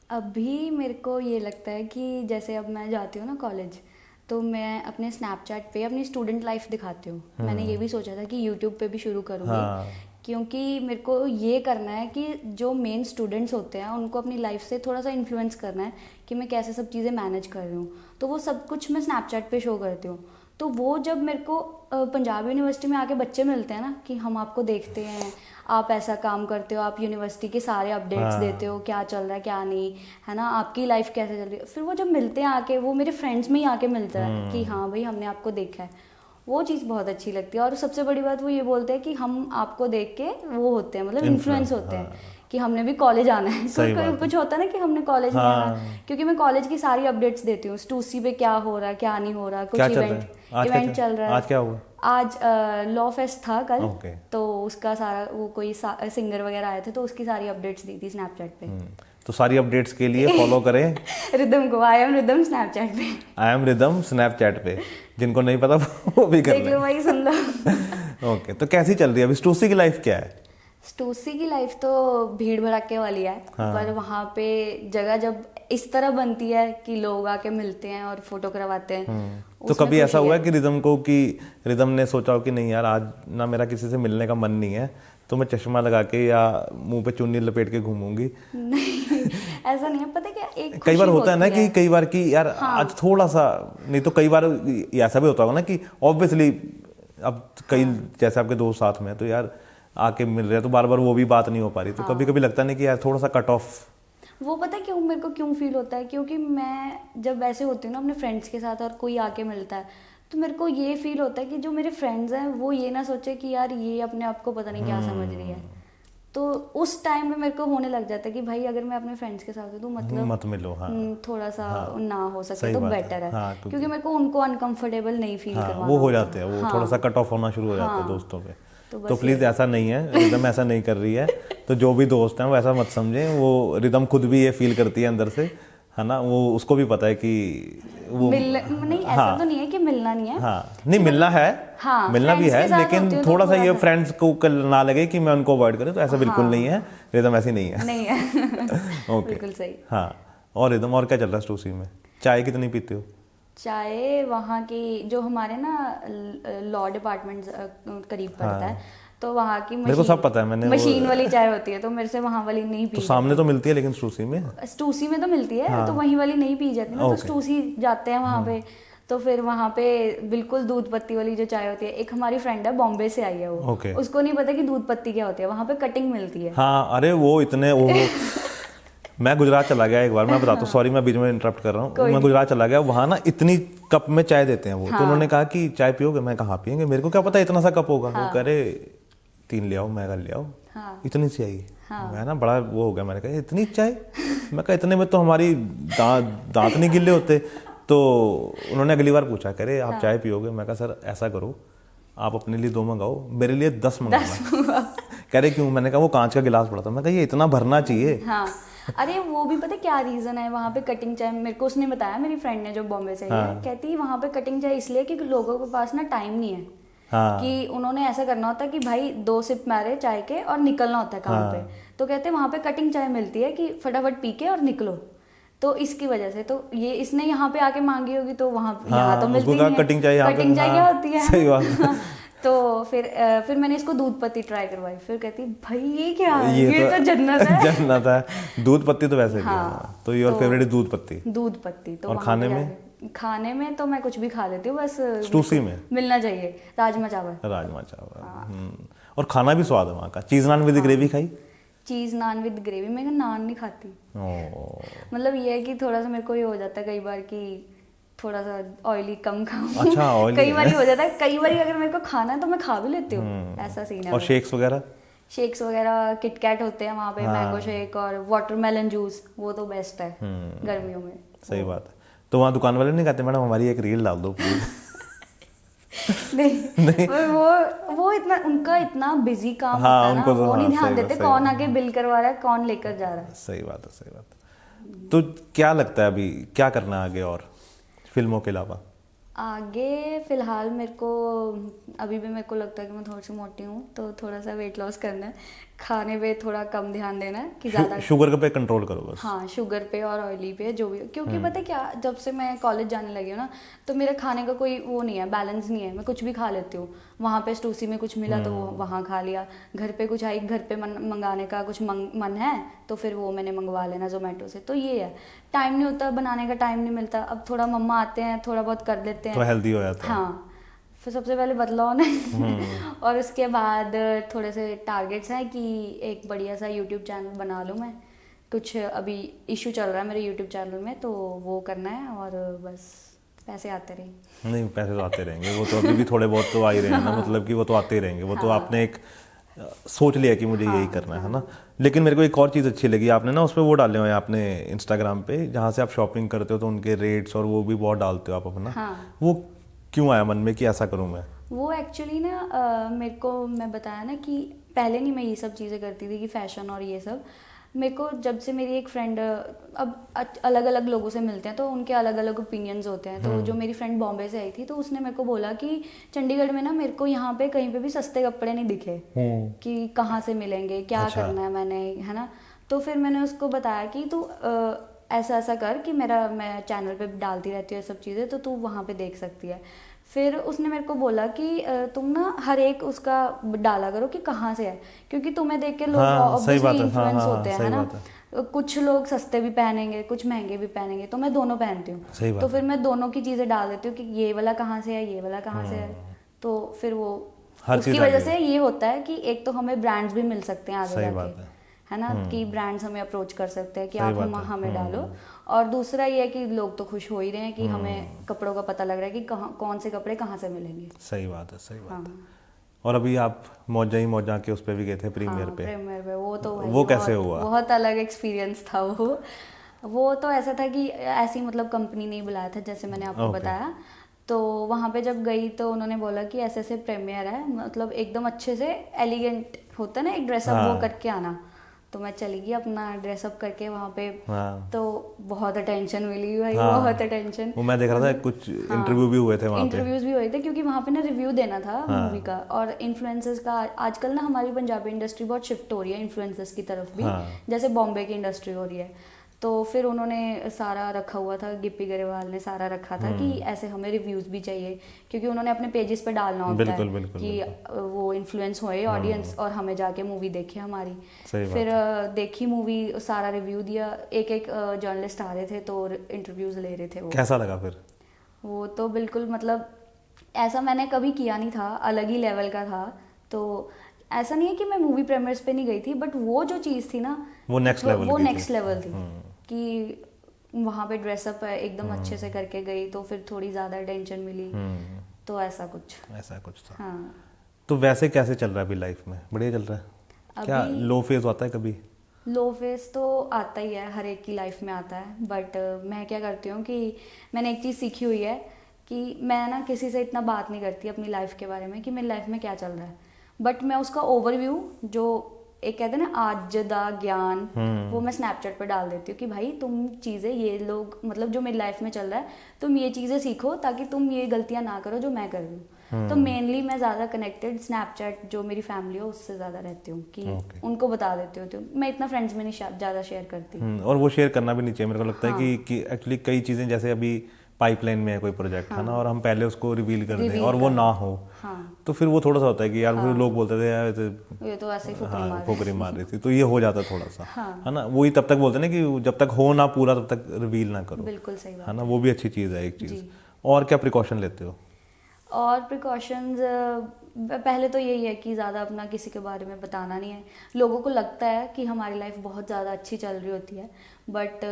अभी मेरे को ये लगता है कि जैसे अब मैं जाती हूँ ना कॉलेज, तो मैं अपने स्नैपचैट पे अपनी स्टूडेंट लाइफ दिखाती हूँ। मैंने ये भी सोचा था कि यूट्यूब पे भी शुरू करूँगी। हाँ। क्योंकि मेरे को ये करना है कि जो मेन स्टूडेंट्स होते हैं उनको अपनी लाइफ से थोड़ा सा इन्फ्लुएंस करना है कि मैं कैसे सब चीज़ें मैनेज कर रही हूँ, तो वो सब कुछ मैं स्नैपचैट पे शो करती हूँ। तो वो जब मेरे को पंजाब यूनिवर्सिटी में आके बच्चे मिलते हैं ना कि हम आपको देखते हैं, आप ऐसा काम करते हो, आप यूनिवर्सिटी के सारे अपडेट्स देते हो, क्या चल रहा है क्या नहीं, है ना, आपकी लाइफ कैसे चल रही है। फिर वो जब मिलते हैं आके, वो मेरे फ्रेंड्स में ही आके मिलता है कि हाँ भाई हमने आपको देखा है, वो चीज़ बहुत अच्छी लगती है। और सबसे बड़ी बात वो ये बोलते हैं कि हम आपको देख के वो होते हैं, मतलब इन्फ्लुएंस होते हैं कि हमने भी कॉलेज आना है। तो कुछ होता है ना कि हमने कॉलेज नहीं आना, क्योंकि मैं कॉलेज की सारी अपडेट्स देती हूँ, स्टूसी पे क्या हो रहा है क्या नहीं हो रहा, कुछ इवेंट चल रहा है। आज क्या हुआ? आज लॉ फेस्ट था कल, तो उसका सारा वो कोई सिंगर वगैरह आए थे, तो उसकी सारी अपडेट्स दी थी स्नैपचैट पे। तो सारी अपडेट्स के लिए फॉलो करें रिदम को। आई एम रिदम स्नैपचैट पे, आई एम रिदम स्नैपचैट पे। जिनको नहीं पता वो भी कर देख लो भाई, सुन लो। ओके, तो कैसी चल रही है अभी स्टूसी की लाइफ? क्या है स्टूसी की लाइफ? तो भीड़ भड़ाके वाली है। हाँ। पर वहाँ पे जगह जब इस तरह बनती है कि लोग आके मिलते हैं और फोटो करवाते हैं। तो कभी ऐसा हुआ है कि रिदम को, कि रिदम ने सोचा हो कि नहीं यार आज ना मेरा किसी से मिलने का मन नहीं है, तो मैं चश्मा लगा के या मुंह पे चुन्नी लपेट के घूमूंगी? नहीं, ऐसा नहीं है। पता क्या, एक कई बार होता है ना कि कई बार कि यार आज थोड़ा सा, नहीं तो कई बार ऐसा भी होता होगा ना कि ऑब्वियसली अब कई जैसे आपके दोस्त साथ में, तो यार आके मिल रहे हैं तो बार बार वो भी बात नहीं हो पा रही, तो कभी कभी लगता नहीं कि यार थोड़ा सा कट ऑफ। वो पता है क्यों मेरे को क्यों फील होता है, क्योंकि मैं जब ऐसे होती हूँ ना अपने फ्रेंड्स के साथ और कोई आके मिलता है, तो मेरे को ये फील होता है कि जो मेरे फ्रेंड्स हैं वो ये ना सोचे कि यार ये अपने आप को पता नहीं क्या समझ रही है। तो उस टाइम में मेरे को होने लग जाता है कि भाई अगर मैं अपने फ्रेंड्स के साथ हूँ तो मतलब मत मिलो। हाँ। थोड़ा सा ना हो सके तो बेटर है। हाँ, क्योंकि मेरे को उनको अनकंफर्टेबल नहीं फील करवाना। वो हो जाते हैं, वो थोड़ा सा कट ऑफ होना शुरू हो जाता है दोस्तों पे। तो प्लीज़ ऐसा नहीं है, रिदम ऐसा नहीं कर रही है। तो जो भी दोस्त हैं वो ऐसा मत समझें, वो रिदम खुद भी ये फील करती है अंदर से, है ना, वो उसको भी पता है कि वो नहीं ऐसा तो नहीं है कि मिलना नहीं है। हाँ, नहीं मिलना है। हाँ, मिलना भी है, लेकिन थोड़ा सा ये फ्रेंड्स को ना लगे कि मैं उनको अवॉइड करूँ, तो ऐसा बिल्कुल नहीं है। रिदम ऐसी नहीं है। नहीं है। ओके, बिल्कुल सही। हाँ, और रिदम और क्या चल रहा है स्टूसी में? चाय कितनी पीते हो? चाय वहाँ की जो हमारे ना लॉ डिपार्टमेंट करीब पड़ता है, तो वहाँ की मेरे को सब पता है, मैंने मशीन वाली चाय होती है, तो मेरे से वहाँ वाली नहीं पी तो सामने तो मिलती है लेकिन स्टूसी में तो मिलती है, तो वहीं वाली नहीं पी जाती ना, तो स्टूसी जाते हैं वहाँ पे। तो फिर वहाँ पे बिल्कुल दूध पत्ती वाली जो चाय होती है, एक हमारी फ्रेंड है बॉम्बे से आई है वो, उसको नहीं पता कि दूध पत्ती क्या होती है, वहाँ पे कटिंग मिलती है। हाँ, अरे वो इतने वो मैं गुजरात चला गया एक बार, मैं बताता हूँ, सॉरी मैं बीच में इंटरप्ट कर रहा हूँ, मैं गुजरात चला गया, वहाँ ना इतनी कप में चाय देते हैं वो, तो उन्होंने कहा कि चाय पियोगे, मैं कहा पियेंगे, मेरे को क्या पता इतना सा कप होगा, वो कह रहे 3 ले आओ, मैं कहा ले आओ, इतनी चाहिए, मैं ना बड़ा वो हो गया, मैंने कहा इतनी चाय, मैं कहा इतने में तो हमारी दांत नहीं गिले होते। तो उन्होंने अगली बार पूछा, कह रहे आप चाय पियोगे, मैं कहा सर ऐसा करो आप अपने लिए 2 मंगाओ, मेरे लिए 10 मंगाना। कह रहे क्यों, मैंने कहा वो कांच का गिलास पड़ा था, मैं कहा ये इतना भरना चाहिए। हाँ, अरे वो भी पता क्या रीजन है वहाँ पे कटिंग चाय, मेरे को उसने बताया, मेरी फ्रेंड ने जो बॉम्बे से है, कहती वहाँ पे कटिंग चाय इसलिए कि लोगों के पास ना टाइम नहीं है, कि उन्होंने ऐसा करना होता है कि भाई 2 सिप मारे चाय के और निकलना होता है काम पे, तो कहते हैं वहाँ पे कटिंग चाय मिलती है कि फटाफट पी के और निकलो, तो इसकी वजह से तो ये इसने यहाँ पे आके मांगी होगी, तो वहाँ यहाँ तो मिलती नहीं है कटिंग चाय, कटिंग चाय क्या होती है, सही बात। तो फिर मैंने इसको दूध पत्ती ट्राई करवाई, फिर कहती भाई ये क्या है, ये तो जन्नत है। जन्नत है, दूध पत्ती तो वैसे भी है, तो योर फेवरेट दूध पत्ती। तो और खाने में तो मैं कुछ भी खा लेती हूँ, बस स्टूसी में मिलना चाहिए राजमा चावल। और खाना भी स्वाद है वहाँ का। चीज नान विद ग्रेवी खाई? चीज नान विद ग्रेवी, मैं नान नहीं खाती, मतलब ये है कि थोड़ा सा मेरे को ये हो जाता है कई बार कि थोड़ा सा ऑयली कम खाऊं। अच्छा, ऑयली कई बार हो जाता है, कई बार अगर मेरे को खाना है तो मैं खा भी लेती हूँ, ऐसा सीन है। और शेक्स वगैरह किटकैट होते हैं वहाँ पे, मैंगो शेक और वाटरमेलन जूस, वो तो बेस्ट है गर्मियों में। सही बात है। तो वहाँ दुकान वाले नहीं कहते मैडम हमारी एक रील डाल दो प्लीज? नहीं, वो इतना उनका इतना बिजी काम होता है ना, वो नहीं ध्यान देते कौन आके बिल करवा रहा है, कौन लेकर जा रहा है। सही बात है। तो क्या लगता है अभी क्या करना है आगे, और फिल्मों के अलावा? आगे फिलहाल मेरे को अभी भी मेरे को लगता है कि मैं थोड़ी सी मोटी हूँ, तो थोड़ा सा वेट लॉस करना है, खाने पे थोड़ा कम ध्यान देना है कि ज़्यादा शुगर पे कंट्रोल करो बस। हाँ, शुगर पे और ऑयली पे जो भी, क्योंकि पता है क्या, जब से मैं कॉलेज जाने लगी हूँ ना, तो मेरे खाने का कोई वो नहीं है, बैलेंस नहीं है, मैं कुछ भी खा लेती हूँ। वहाँ पे स्टूसी में कुछ मिला तो वहाँ खा लिया, घर पे कुछ आई, घर पे मंगाने का कुछ मन है तो फिर वो मैंने मंगवा लेना जोमेटो से। तो ये है, टाइम नहीं होता, बनाने का टाइम नहीं मिलता। अब थोड़ा मम्मा आते हैं, थोड़ा बहुत कर लेते हैं तो हेल्दी हो जाता है। हाँ, फिर सबसे पहले बदलाव नहीं और उसके बाद थोड़े से टारगेट्स हैं कि एक बढ़िया सा यूट्यूब चैनल बना लूँ मैं। कुछ अभी इशू चल रहा है मेरे यूट्यूब चैनल में, तो वो करना है, और बस पैसे आते रहेंगे। नहीं, पैसे तो आते रहेंगे, वो तो अभी भी थोड़े बहुत तो आ ही रहे हैं ना, मतलब कि वो तो आते ही रहेंगे, वो तो आपने एक सोच लिया कि मुझे यही करना है ना। लेकिन मेरे को एक और चीज़ अच्छी लगी, आपने ना उस पर वो डाले हुए हैं आपने इंस्टाग्राम पे, जहाँ से आप शॉपिंग करते हो तो उनके रेट्स और वो भी बहुत डालते हो आप अपना। वो क्यों आया मन में कि ऐसा करूँ मैं? वो एक्चुअली ना मेरे को, मैं बताया ना कि पहले नहीं मैं ये सब चीज़ें करती थी कि फैशन और ये सब। मेरे को जब से मेरी एक फ्रेंड, अब अलग अलग लोगों से मिलते हैं तो उनके अलग अलग ओपिनियंस होते हैं, तो जो मेरी फ्रेंड बॉम्बे से आई थी तो उसने मेरे को बोला कि चंडीगढ़ में ना मेरे को यहाँ पे कहीं पे भी सस्ते कपड़े नहीं दिखे, कि कहाँ से मिलेंगे, क्या करना है मैंने, है ना। तो फिर मैंने उसको बताया कि तू ऐसा ऐसा कर कि मैं चैनल पे डालती रहती हूँ सब चीज़ें, तो तू वहाँ पे देख सकती है। फिर उसने मेरे को बोला कि तुम ना हर एक उसका डाला करो कि कहाँ से है, क्योंकि तुम्हें देख के लोग ऑब्वियसली इन्फ्लुएंस होते हैं, है ना। कुछ लोग सस्ते भी पहनेंगे, कुछ महंगे भी पहनेंगे, तो मैं दोनों पहनती हूँ, तो फिर मैं दोनों की चीज़ें डाल देती हूँ कि ये वाला कहाँ से है, ये वाला कहाँ से है। तो फिर वो उसकी वजह से ये होता है कि एक तो हमें ब्रांड्स भी मिल सकते हैं आगे जाके, है ना, कि ब्रांड्स हमें अप्रोच कर सकते हैं कि आप हमें डालो। और दूसरा ये है कि लोग तो खुश हो ही रहे हैं कि हमें कपड़ों का पता लग रहा है कि कौन से कपड़े कहाँ से मिलेंगे। सही बात है। और अभी आप मौजा के उस पे भी गए थे प्रीमियर पे, वो कैसे हुआ? बहुत अलग एक्सपीरियंस था वो तो ऐसा था कि ऐसी मतलब कंपनी नहीं बुलाया था जैसे मैंने आपको बताया। तो वहाँ पे जब गई तो उन्होंने बोला कि ऐसे ऐसे प्रीमियर है, मतलब एकदम अच्छे से एलिगेंट होता है ना एक ड्रेसअप, वो करके आना। तो मैं चली गई अपना ड्रेसअप करके वहाँ पे, तो बहुत अटेंशन मिली भाई, बहुत अटेंशन। वो मैं देख रहा था, कुछ इंटरव्यू भी हुए थे वहाँ पे, इंटरव्यूज भी हुए थे, क्योंकि वहाँ पे ना रिव्यू देना था मूवी का। और इन्फ्लुएंसर्स का आजकल ना हमारी पंजाबी इंडस्ट्री बहुत शिफ्ट हो रही है इन्फ्लुएंसर्स की तरफ भी, जैसे बॉम्बे की इंडस्ट्री हो रही है। तो फिर उन्होंने सारा रखा हुआ था, गिप्पी गरेवाल ने सारा रखा था कि ऐसे हमें रिव्यूज़ भी चाहिए, क्योंकि उन्होंने अपने पेजेस पे डालना होता बिल्कुल, है बिल्कुल, कि वो इन्फ्लुएंस होए ऑडियंस और हमें जाके मूवी देखे हमारी। सही बात फिर देखी मूवी, सारा रिव्यू दिया, एक एक जर्नलिस्ट आ रहे थे तो इंटरव्यूज़ ले रहे थे। वो कैसा लगा फिर? वो तो बिल्कुल मतलब ऐसा मैंने कभी किया नहीं था, अलग ही लेवल का था। तो ऐसा नहीं है कि मैं मूवी प्रीमियर्स पे नहीं गई थी, बट वो जो चीज़ थी ना वो नेक्स्ट लेवल वो की नेक्स्ट थी। लेवल थी कि वहाँ पे ड्रेसअप एकदम अच्छे से करके गई तो फिर थोड़ी ज़्यादा अटेंशन मिली। तो ऐसा कुछ था। हाँ। तो वैसे कैसे चल रहा है अभी लाइफ में? बढ़िया चल रहा है क्या? लो फेज आता है कभी? लो फेज तो आता ही है, हर एक की लाइफ में आता है। बट मैं क्या करती हूँ कि मैंने एक चीज़ सीखी हुई है कि मैं ना किसी से इतना बात नहीं करती अपनी लाइफ के बारे में कि मेरी लाइफ में क्या चल रहा है, बट मैं उसका ओवरव्यू, जो एक कहते हैं ना आज दा ज्ञान, वो मैं स्नैपचैट पे डाल देती हूँ कि भाई तुम चीज़ें, ये लोग मतलब जो मेरी लाइफ में चल रहा है, तुम ये चीज़ें सीखो ताकि तुम ये गलतियाँ ना करो जो मैं कर रही हूँ। तो मेनली मैं ज़्यादा कनेक्टेड स्नैपचैट जो मेरी फैमिली हो उससे ज़्यादा रहती हूँ कि उनको बता देती हूँ। तो मैं इतना फ्रेंड्स में नहीं ज़्यादा शेयर करती। और वो शेयर करना भी नहीं चाहिए, मेरे को लगता है कि एक्चुअली कई चीज़ें जैसे अभी पाइपलाइन में है कोई प्रोजेक्ट है ना, और हम पहले उसको रिवील कर दें और वो ना हो, तो फिर वो थोड़ा सा होता है कि यार वो लोग बोलते थे यार ये तो ऐसे ही फुकरी मार रही थी, तो ये हो जाता थोड़ा सा है ना। वही तब तक बोलते हैं ना कि जब तक हो ना पूरा तब तक रिवील ना करो। बिल्कुल सही बात है ना, वो भी अच्छी चीज़ है एक चीज़। और क्या प्रिकॉशन लेते हो? और प्रिकॉशंस पहले तो यही है कि ज़्यादा अपना किसी के बारे में बताना नहीं है। लोगों को लगता है कि हमारी लाइफ बहुत ज़्यादा अच्छी चल रही होती है, बट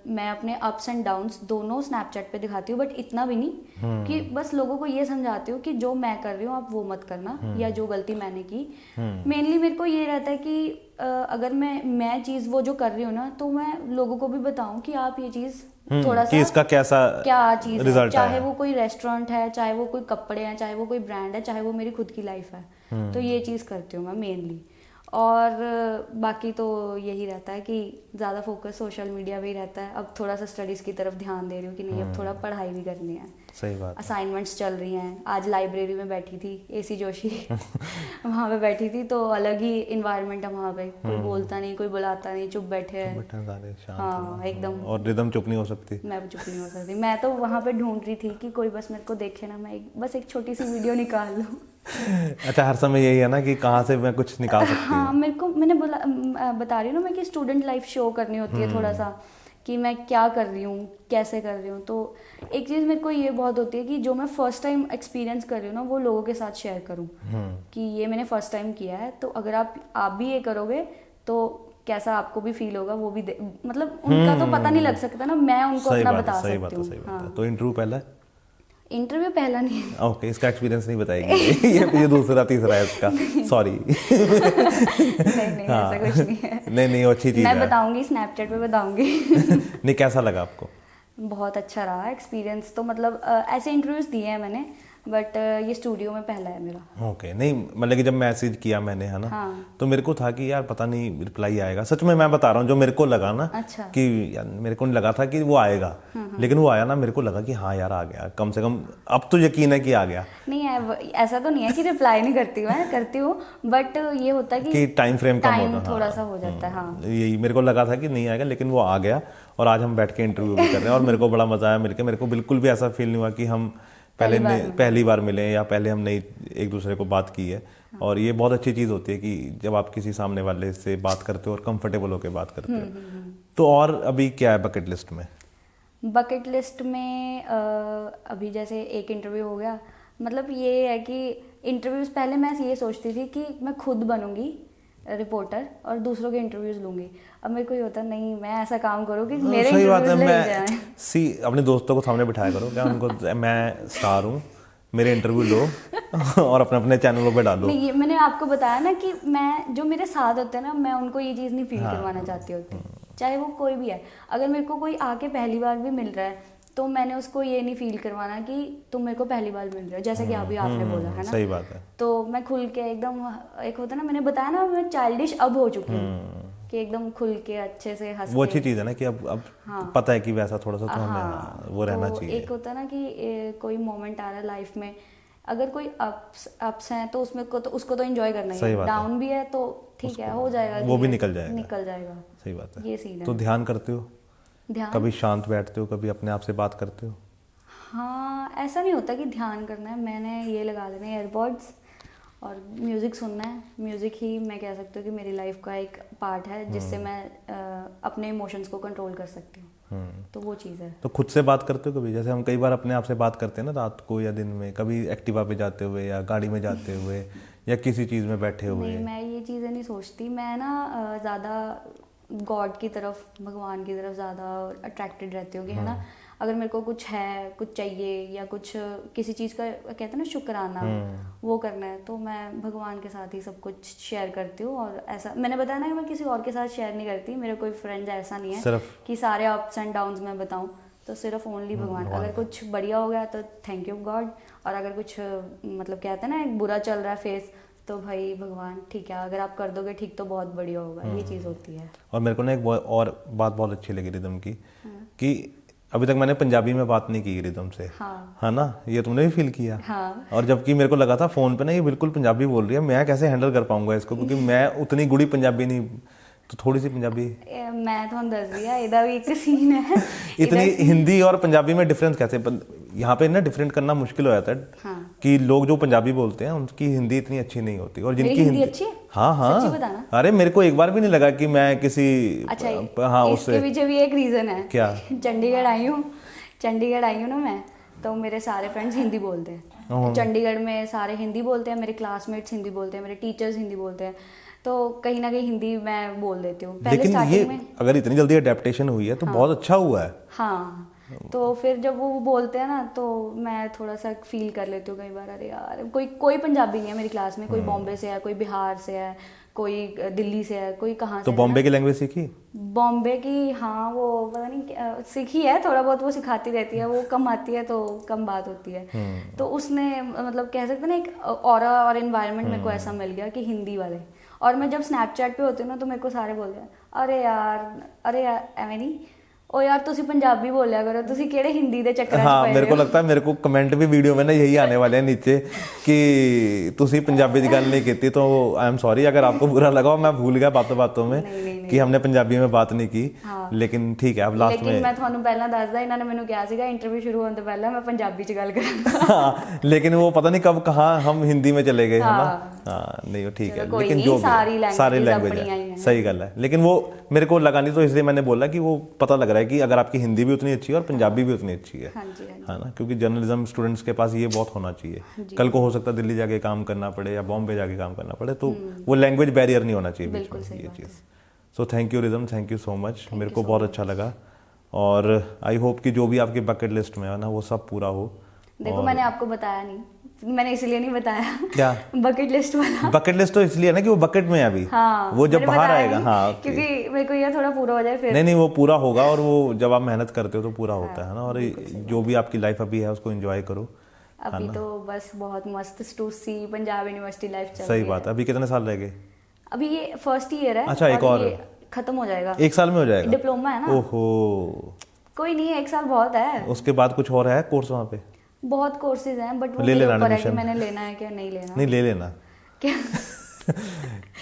मैं अपने अप्स एंड डाउन्स दोनों स्नैपचैट पे दिखाती हूँ, बट इतना भी नहीं कि बस लोगों को ये समझाती हूँ कि जो मैं कर रही हूँ आप वो मत करना, या जो गलती मैंने की। मेनली मेरे को ये रहता है कि अगर मैं चीज़ वो जो कर रही हूँ ना, तो मैं लोगों को भी बताऊँ कि आप ये चीज़ थोड़ा सा कि इसका कैसा क्या चीज़ है, चाहे आया। वो कोई रेस्टोरेंट है, चाहे वो कोई कपड़े हैं, चाहे वो कोई ब्रांड है, चाहे वो मेरी खुद की लाइफ है। तो ये चीज़ करती हूँ मैं मेनली। और बाकी तो यही रहता है कि ज़्यादा फोकस सोशल मीडिया पे ही रहता है। अब थोड़ा सा स्टडीज़ की तरफ ध्यान दे रही हूँ कि नहीं, अब थोड़ा पढ़ाई भी करनी है। सही बात। असाइनमेंट्स चल रही हैं। आज लाइब्रेरी में बैठी थी, एसी जोशी वहाँ पे बैठी थी, तो अलग ही इन्वायरमेंट है वहाँ पे, कोई बोलता नहीं, कोई बुलाता नहीं, चुप बैठे हैं। हाँ एकदम। और रिदम चुप नहीं हो सकती। मैं भी चुप नहीं हो सकती। मैं तो वहाँ पे ढूंढ रही थी कि कोई बस मेरे को देखे ना, मैं बस एक छोटी सी वीडियो निकाल लूँ। अच्छा, हर समय यही है ना कि कहाँ से मैं कुछ निकाल सकती हूँ। हाँ, मेरे को मैंने बता रही हूँ ना मैं कि स्टूडेंट लाइफ शो करनी होती है थोड़ा सा, कि मैं क्या कर रही हूँ, कैसे कर रही हूँ। तो एक चीज़ मेरे को ये बहुत होती है कि जो मैं फर्स्ट टाइम एक्सपीरियंस कर रही हूँ ना, वो लोगों के साथ शेयर करूँ कि ये मैंने फर्स्ट टाइम किया है। तो अगर आप भी ये करोगे तो कैसा आपको भी फील होगा, वो भी मतलब उनका तो पता नहीं लग सकता ना, मैं उनको अपना बता सकती हूँ। तो इंटरव्यू पहला? इंटरव्यू पहला नहीं है। ओके, इसका एक्सपीरियंस नहीं बताएगी। ये दूसरा तीसरा है इसका, सॉरी। नहीं ऐसा कुछ नहीं है। नहीं अच्छी चीज़ है। मैं बताऊंगी, स्नैपचैट पे बताऊंगी। नहीं, कैसा लगा आपको? बहुत अच्छा रहा एक्सपीरियंस। तो मतलब ऐसे इंटरव्यूज दिए हैं मैंने, बट ये स्टूडियो में पहला है मेरा। ओके। नहीं मतलब कि जब मैसेज किया मैंने, है ना, तो मेरे को था कि यार पता नहीं रिप्लाई आएगा। सच में मैं बता रहा हूँ, जो मेरे को लगा ना, अच्छा। कि यार मेरे को नहीं लगा था कि वो आएगा, लेकिन वो आया ना, मेरे को लगा कि हाँ यार आ गया, कम से कम अब तो यकीन है कि आ गया। नहीं है, ऐसा तो नहीं है कि रिप्लाई नहीं करती हूँ, मैं करती हूँ, बट ये होता है कि टाइम फ्रेम कम टाइम होता, थोड़ा सा हो जाता है। हाँ, यही मेरे को लगा था कि नहीं आएगा, लेकिन वो आ गया। और आज हम बैठ के इंटरव्यू भी कर रहे हैं और मेरे को बड़ा मजा आया मिलके। मेरे को बिल्कुल भी ऐसा फील नहीं हुआ कि हम पहली बार मिले या पहले हमने एक दूसरे को बात की है। और ये बहुत अच्छी चीज़ होती है कि जब आप किसी सामने वाले से बात करते हो और कंफर्टेबल होकर बात करते हो। तो और अभी क्या है बकेट लिस्ट में? बकेट लिस्ट में अभी जैसे एक इंटरव्यू हो गया, मतलब ये है कि इंटरव्यूज़ पहले मैं ये सोचती थी कि मैं खुद बनूंगी रिपोर्टर और दूसरों के इंटरव्यूज लूंगी। अब मेरे को ये होता नहीं, मैं ऐसा काम करूँ कि मेरे इंटरव्यूज ले जाएं। अपने दोस्तों को सामने बिठाया करो क्या उनको, मैं स्टार हूँ, मेरे इंटरव्यू लो और अपने अपने चैनलों पे डालो। नहीं, ये मैंने आपको बताया ना कि मैं जो मेरे साथ होते हैं ना, मैं उनको ये चीज़ नहीं फील करवाना चाहती होती, चाहे वो कोई भी है। अगर मेरे को कोई आके पहली बार भी मिल रहा है तो मैंने उसको ये नहीं फील करवाना कि तुम मेरे को पहली बार मिल रहे हो, जैसे कि अभी आपने बोला है ना। सही बात है। तो मैं खुल के एकदम, एक होता है ना, मैंने बताया ना मैं चाइल्डिश अब हो चुकी हूँ कि एकदम खुल के अच्छे से हंस। वो अच्छी चीज़ है ना कि अब पता है कि वैसा थोड़ा सा तो हमें वो रहना चाहिए। एक होता है ना कि कोई मोमेंट आ रहा है लाइफ में, अगर कोई अप्स हैं तो उसमें को तो उसको तो एंजॉय करना ही है, डाउन भी है तो ठीक है, हो जाएगा, वो भी निकल जाएगा। सही बात है, ये सीन है। तो ध्यान करते हो? ध्यान, कभी शांत बैठते हो, कभी अपने आप से बात करते हो? हाँ ऐसा नहीं होता कि ध्यान करना है, मैंने ये लगा लेने एयरपॉड्स और म्यूज़िक सुनना है। म्यूज़िक ही मैं कह सकती हूँ कि मेरी लाइफ का एक पार्ट है जिससे मैं अपने इमोशंस को कंट्रोल कर सकती हूँ, तो वो चीज़ है। तो खुद से बात करते हो कभी? जैसे हम कई बार अपने आप से बात करते हैं ना, रात को या दिन में, कभी एक्टिवा पे जाते हुए या गाड़ी में जाते हुए या किसी चीज़ में बैठे हुए? नहीं, मैं ये चीज़ें नहीं सोचती। मैं ना ज़्यादा गॉड की तरफ, भगवान की तरफ ज़्यादा अट्रैक्टेड रहती हूँ कि है ना, अगर मेरे को कुछ है, कुछ चाहिए या कुछ किसी चीज़ का कहते हैं ना शुक्राना, वो करना है, तो मैं भगवान के साथ ही सब कुछ शेयर करती हूँ। और ऐसा मैंने बताया ना कि मैं किसी और के साथ शेयर नहीं करती, मेरे कोई फ्रेंड्स ऐसा नहीं है सिर्फ कि सारे अप्स एंड डाउन्स मैं बताऊँ, तो सिर्फ ओनली भगवान। अगर कुछ बढ़िया हो गया तो थैंक यू गॉड, और अगर कुछ मतलब कहते हैं ना एक बुरा चल रहा है फेस, तो भाई भगवान ठीक है, अगर आप कर दोगे ठीक तो बहुत बढ़िया होगा, ये चीज़ होती है। और मेरे को ना एक और बात बहुत अच्छी लगी रिदम की, कि अभी तक मैंने पंजाबी में बात नहीं की रिदम से, है ना, ये तुमने भी फील किया? हाँ। और जबकि मेरे को लगा था फोन पे ना ये बिल्कुल पंजाबी बोल रही है, मैं कैसे हैंडल कर पाऊंगा इसको, क्योंकि मैं उतनी गुड़ी पंजाबी नहीं, तो थोड़ी सी पंजाबी मैं तो दस दिया, इधर भी एक सीन है। इतनी हिंदी और पंजाबी में डिफरेंस कैसे? यहाँ पे ना डिफरेंट करना मुश्किल हो जाता है। हाँ। कि लोग जो पंजाबी बोलते हैं उनकी हिंदी इतनी अच्छी नहीं होती, और जिनकी हिंदी अच्छी है? हाँ हाँ, सच्ची बताना? अरे मेरे को एक बार भी नहीं लगा कि मैं किसी अच्छा, हाँ इसके पीछे भी एक रीजन है। क्या? चंडीगढ़ आई हूँ ना मैं, तो मेरे सारे फ्रेंड्स हिंदी बोलते हैं। चंडीगढ़ में सारे हिंदी बोलते हैं, मेरे क्लासमेट्स हिंदी बोलते हैं, मेरे टीचर्स हिंदी बोलते हैं, तो कहीं ना कहीं हिंदी मैं बोल देती हूँ। पहले लेकिन ये स्टार्टिंग में अगर इतनी जल्दी अडेप्टेशन हुई है तो बहुत अच्छा हुआ है। हाँ, तो फिर जब वो बोलते हैं ना, तो मैं थोड़ा सा फील कर लेती हूँ कई बार, अरे यार कोई पंजाबी नहीं है मेरी क्लास में, कोई बॉम्बे से है, कोई बिहार से है, कोई दिल्ली से है, कोई कहाँ से। तो बॉम्बे की लैंग्वेज सीखी? बॉम्बे की हाँ, वो पता नहीं सीखी है थोड़ा बहुत, वो सिखाती रहती है, वो कम आती है तो कम बात होती है। तो उसने मतलब कह सकते हैं ना एक ऑरा और एनवायरनमेंट मेरे को ऐसा मिल गया कि हिंदी वाले। और मैं जब स्नैपचैट पे होती हूँ ना, तो मेरे को सारे बोलते हैं अरे यार एवं नहीं, ओ यार तुसी पंजाबी बोलिया करो, तुसी केड़े हिंदी दे चक्कर हाँ, मेरे को लगता है मेरे को कमेंट भी वीडियो में ना यही आने वाले हैं नीचे कि तुसी पंजाबी की गल नहीं की, तो आई एम सॉरी अगर आपको बुरा लगा, मैं भूल गया बातों में कि हमने पंजाबी में बात नहीं की। हाँ। लेकिन ठीक है, अब लास्ट में मैं ਤੁਹਾਨੂੰ ਪਹਿਲਾਂ ਦੱਸਦਾ, ਇਹਨਾਂ ਨੇ ਮੈਨੂੰ ਕਿਹਾ ਸੀਗਾ इंटरव्यू शुरू होने से पहले मैं पंजाबी च गल करूंगा। हाँ, लेकिन वो पता नहीं कब कहाँ हम हिंदी में चले गए, है ना। हाँ, नहीं वो ठीक है, लेकिन जो सारी लैंग्वेज है, सही गल है, लेकिन वो मेरे को लगा नहीं, तो इसलिए मैंने बोला कि वो पता लग रहा है कि अगर आपकी हिंदी भी उतनी अच्छी है और पंजाबी भी उतनी अच्छी है, है ना, क्योंकि जर्नलिज्म स्टूडेंट्स के पास ये बहुत होना चाहिए। कल को हो सकता है दिल्ली जाके काम करना पड़े या बॉम्बे जाके काम करना पड़े, तो वो लैंग्वेज बैरियर नहीं होना चाहिए बीच में, ये चीज़। So thank you Rhythm, thank you so much, मेरे को बहुत अच्छा लगा, और आई होप कि जो भी आपकी बकेट लिस्ट में है ना वो सब पूरा हो। देखो मैंने आपको बताया नहीं, मैंने इसलिए नहीं बताया। क्या? बकेट लिस्ट वाला। बकेट लिस्ट तो इसलिए ना कि वो बकेट में है अभी। हाँ, वो जब बाहर आएगा, हाँ, क्योंकि मेरे को ये थोड़ा पूरा हो जाए फिर। नहीं वो पूरा होगा, और वो जब आप मेहनत करते हो तो पूरा होता है ना। और जो भी आपकी लाइफ अभी है उसको एंजॉय करो। अभी तो बस बहुत मस्त स्टूसी पंजाब यूनिवर्सिटी लाइफ चल रही है। सही बात है। अभी कितने साल रह गए? अभी ये फर्स्ट ईयर है। अच्छा, एक और खत्म हो जाएगा। एक साल में हो जाएगा? डिप्लोमा है ना। ओहो, कोई नहीं, एक साल बहुत है। उसके बाद कुछ और है कोर्स वहाँ पे? बहुत कोर्सेज हैं, बट वो ले लेना ऊपर है कि मैंने लेना है क्या नहीं लेना। नहीं, ले लेना। क्या?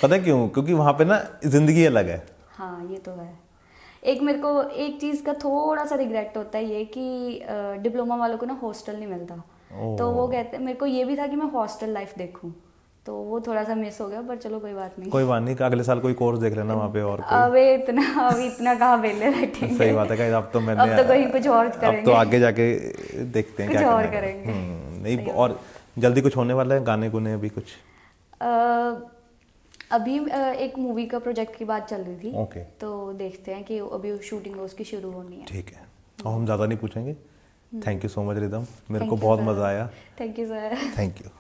पता है क्यों? क्योंकि वहाँ पे ना जिंदगी अलग है। हाँ, ये तो है। एक मेरे को एक चीज़ का थोड़ा सा रिग्रेट होता है ये कि डिप्लोमा वालों को ना हॉस्टल नहीं मिलता। तो वो कहते, मेरे को ये भी था कि मैं हॉस्टल लाइफ देखूं, तो वो थोड़ा सा मिस हो गया, पर चलो कोई बात नहीं, अगले साल कोई कोर्स देख लेना वहाँ पे। और अभी इतना कहाँ वेले बैठेंगे। सही बात है। अब तो मैंने अब तो कहीं कुछ और करेंगे, अब तो आगे जाके देखते हैं कुछ क्या और करेंगे। नहीं, और जल्दी कुछ होने वाला है? गाने गुने अभी कुछ? अभी एक मूवी का प्रोजेक्ट की बात चल रही थी। ओके, तो देखते हैं कि अभी शूटिंग उसकी शुरू होनी है। ठीक है, और हम ज़्यादा नहीं पूछेंगे। Thank you so much rhythm, मेरे को बहुत मज़ा आया। Thank you sir. Thank you.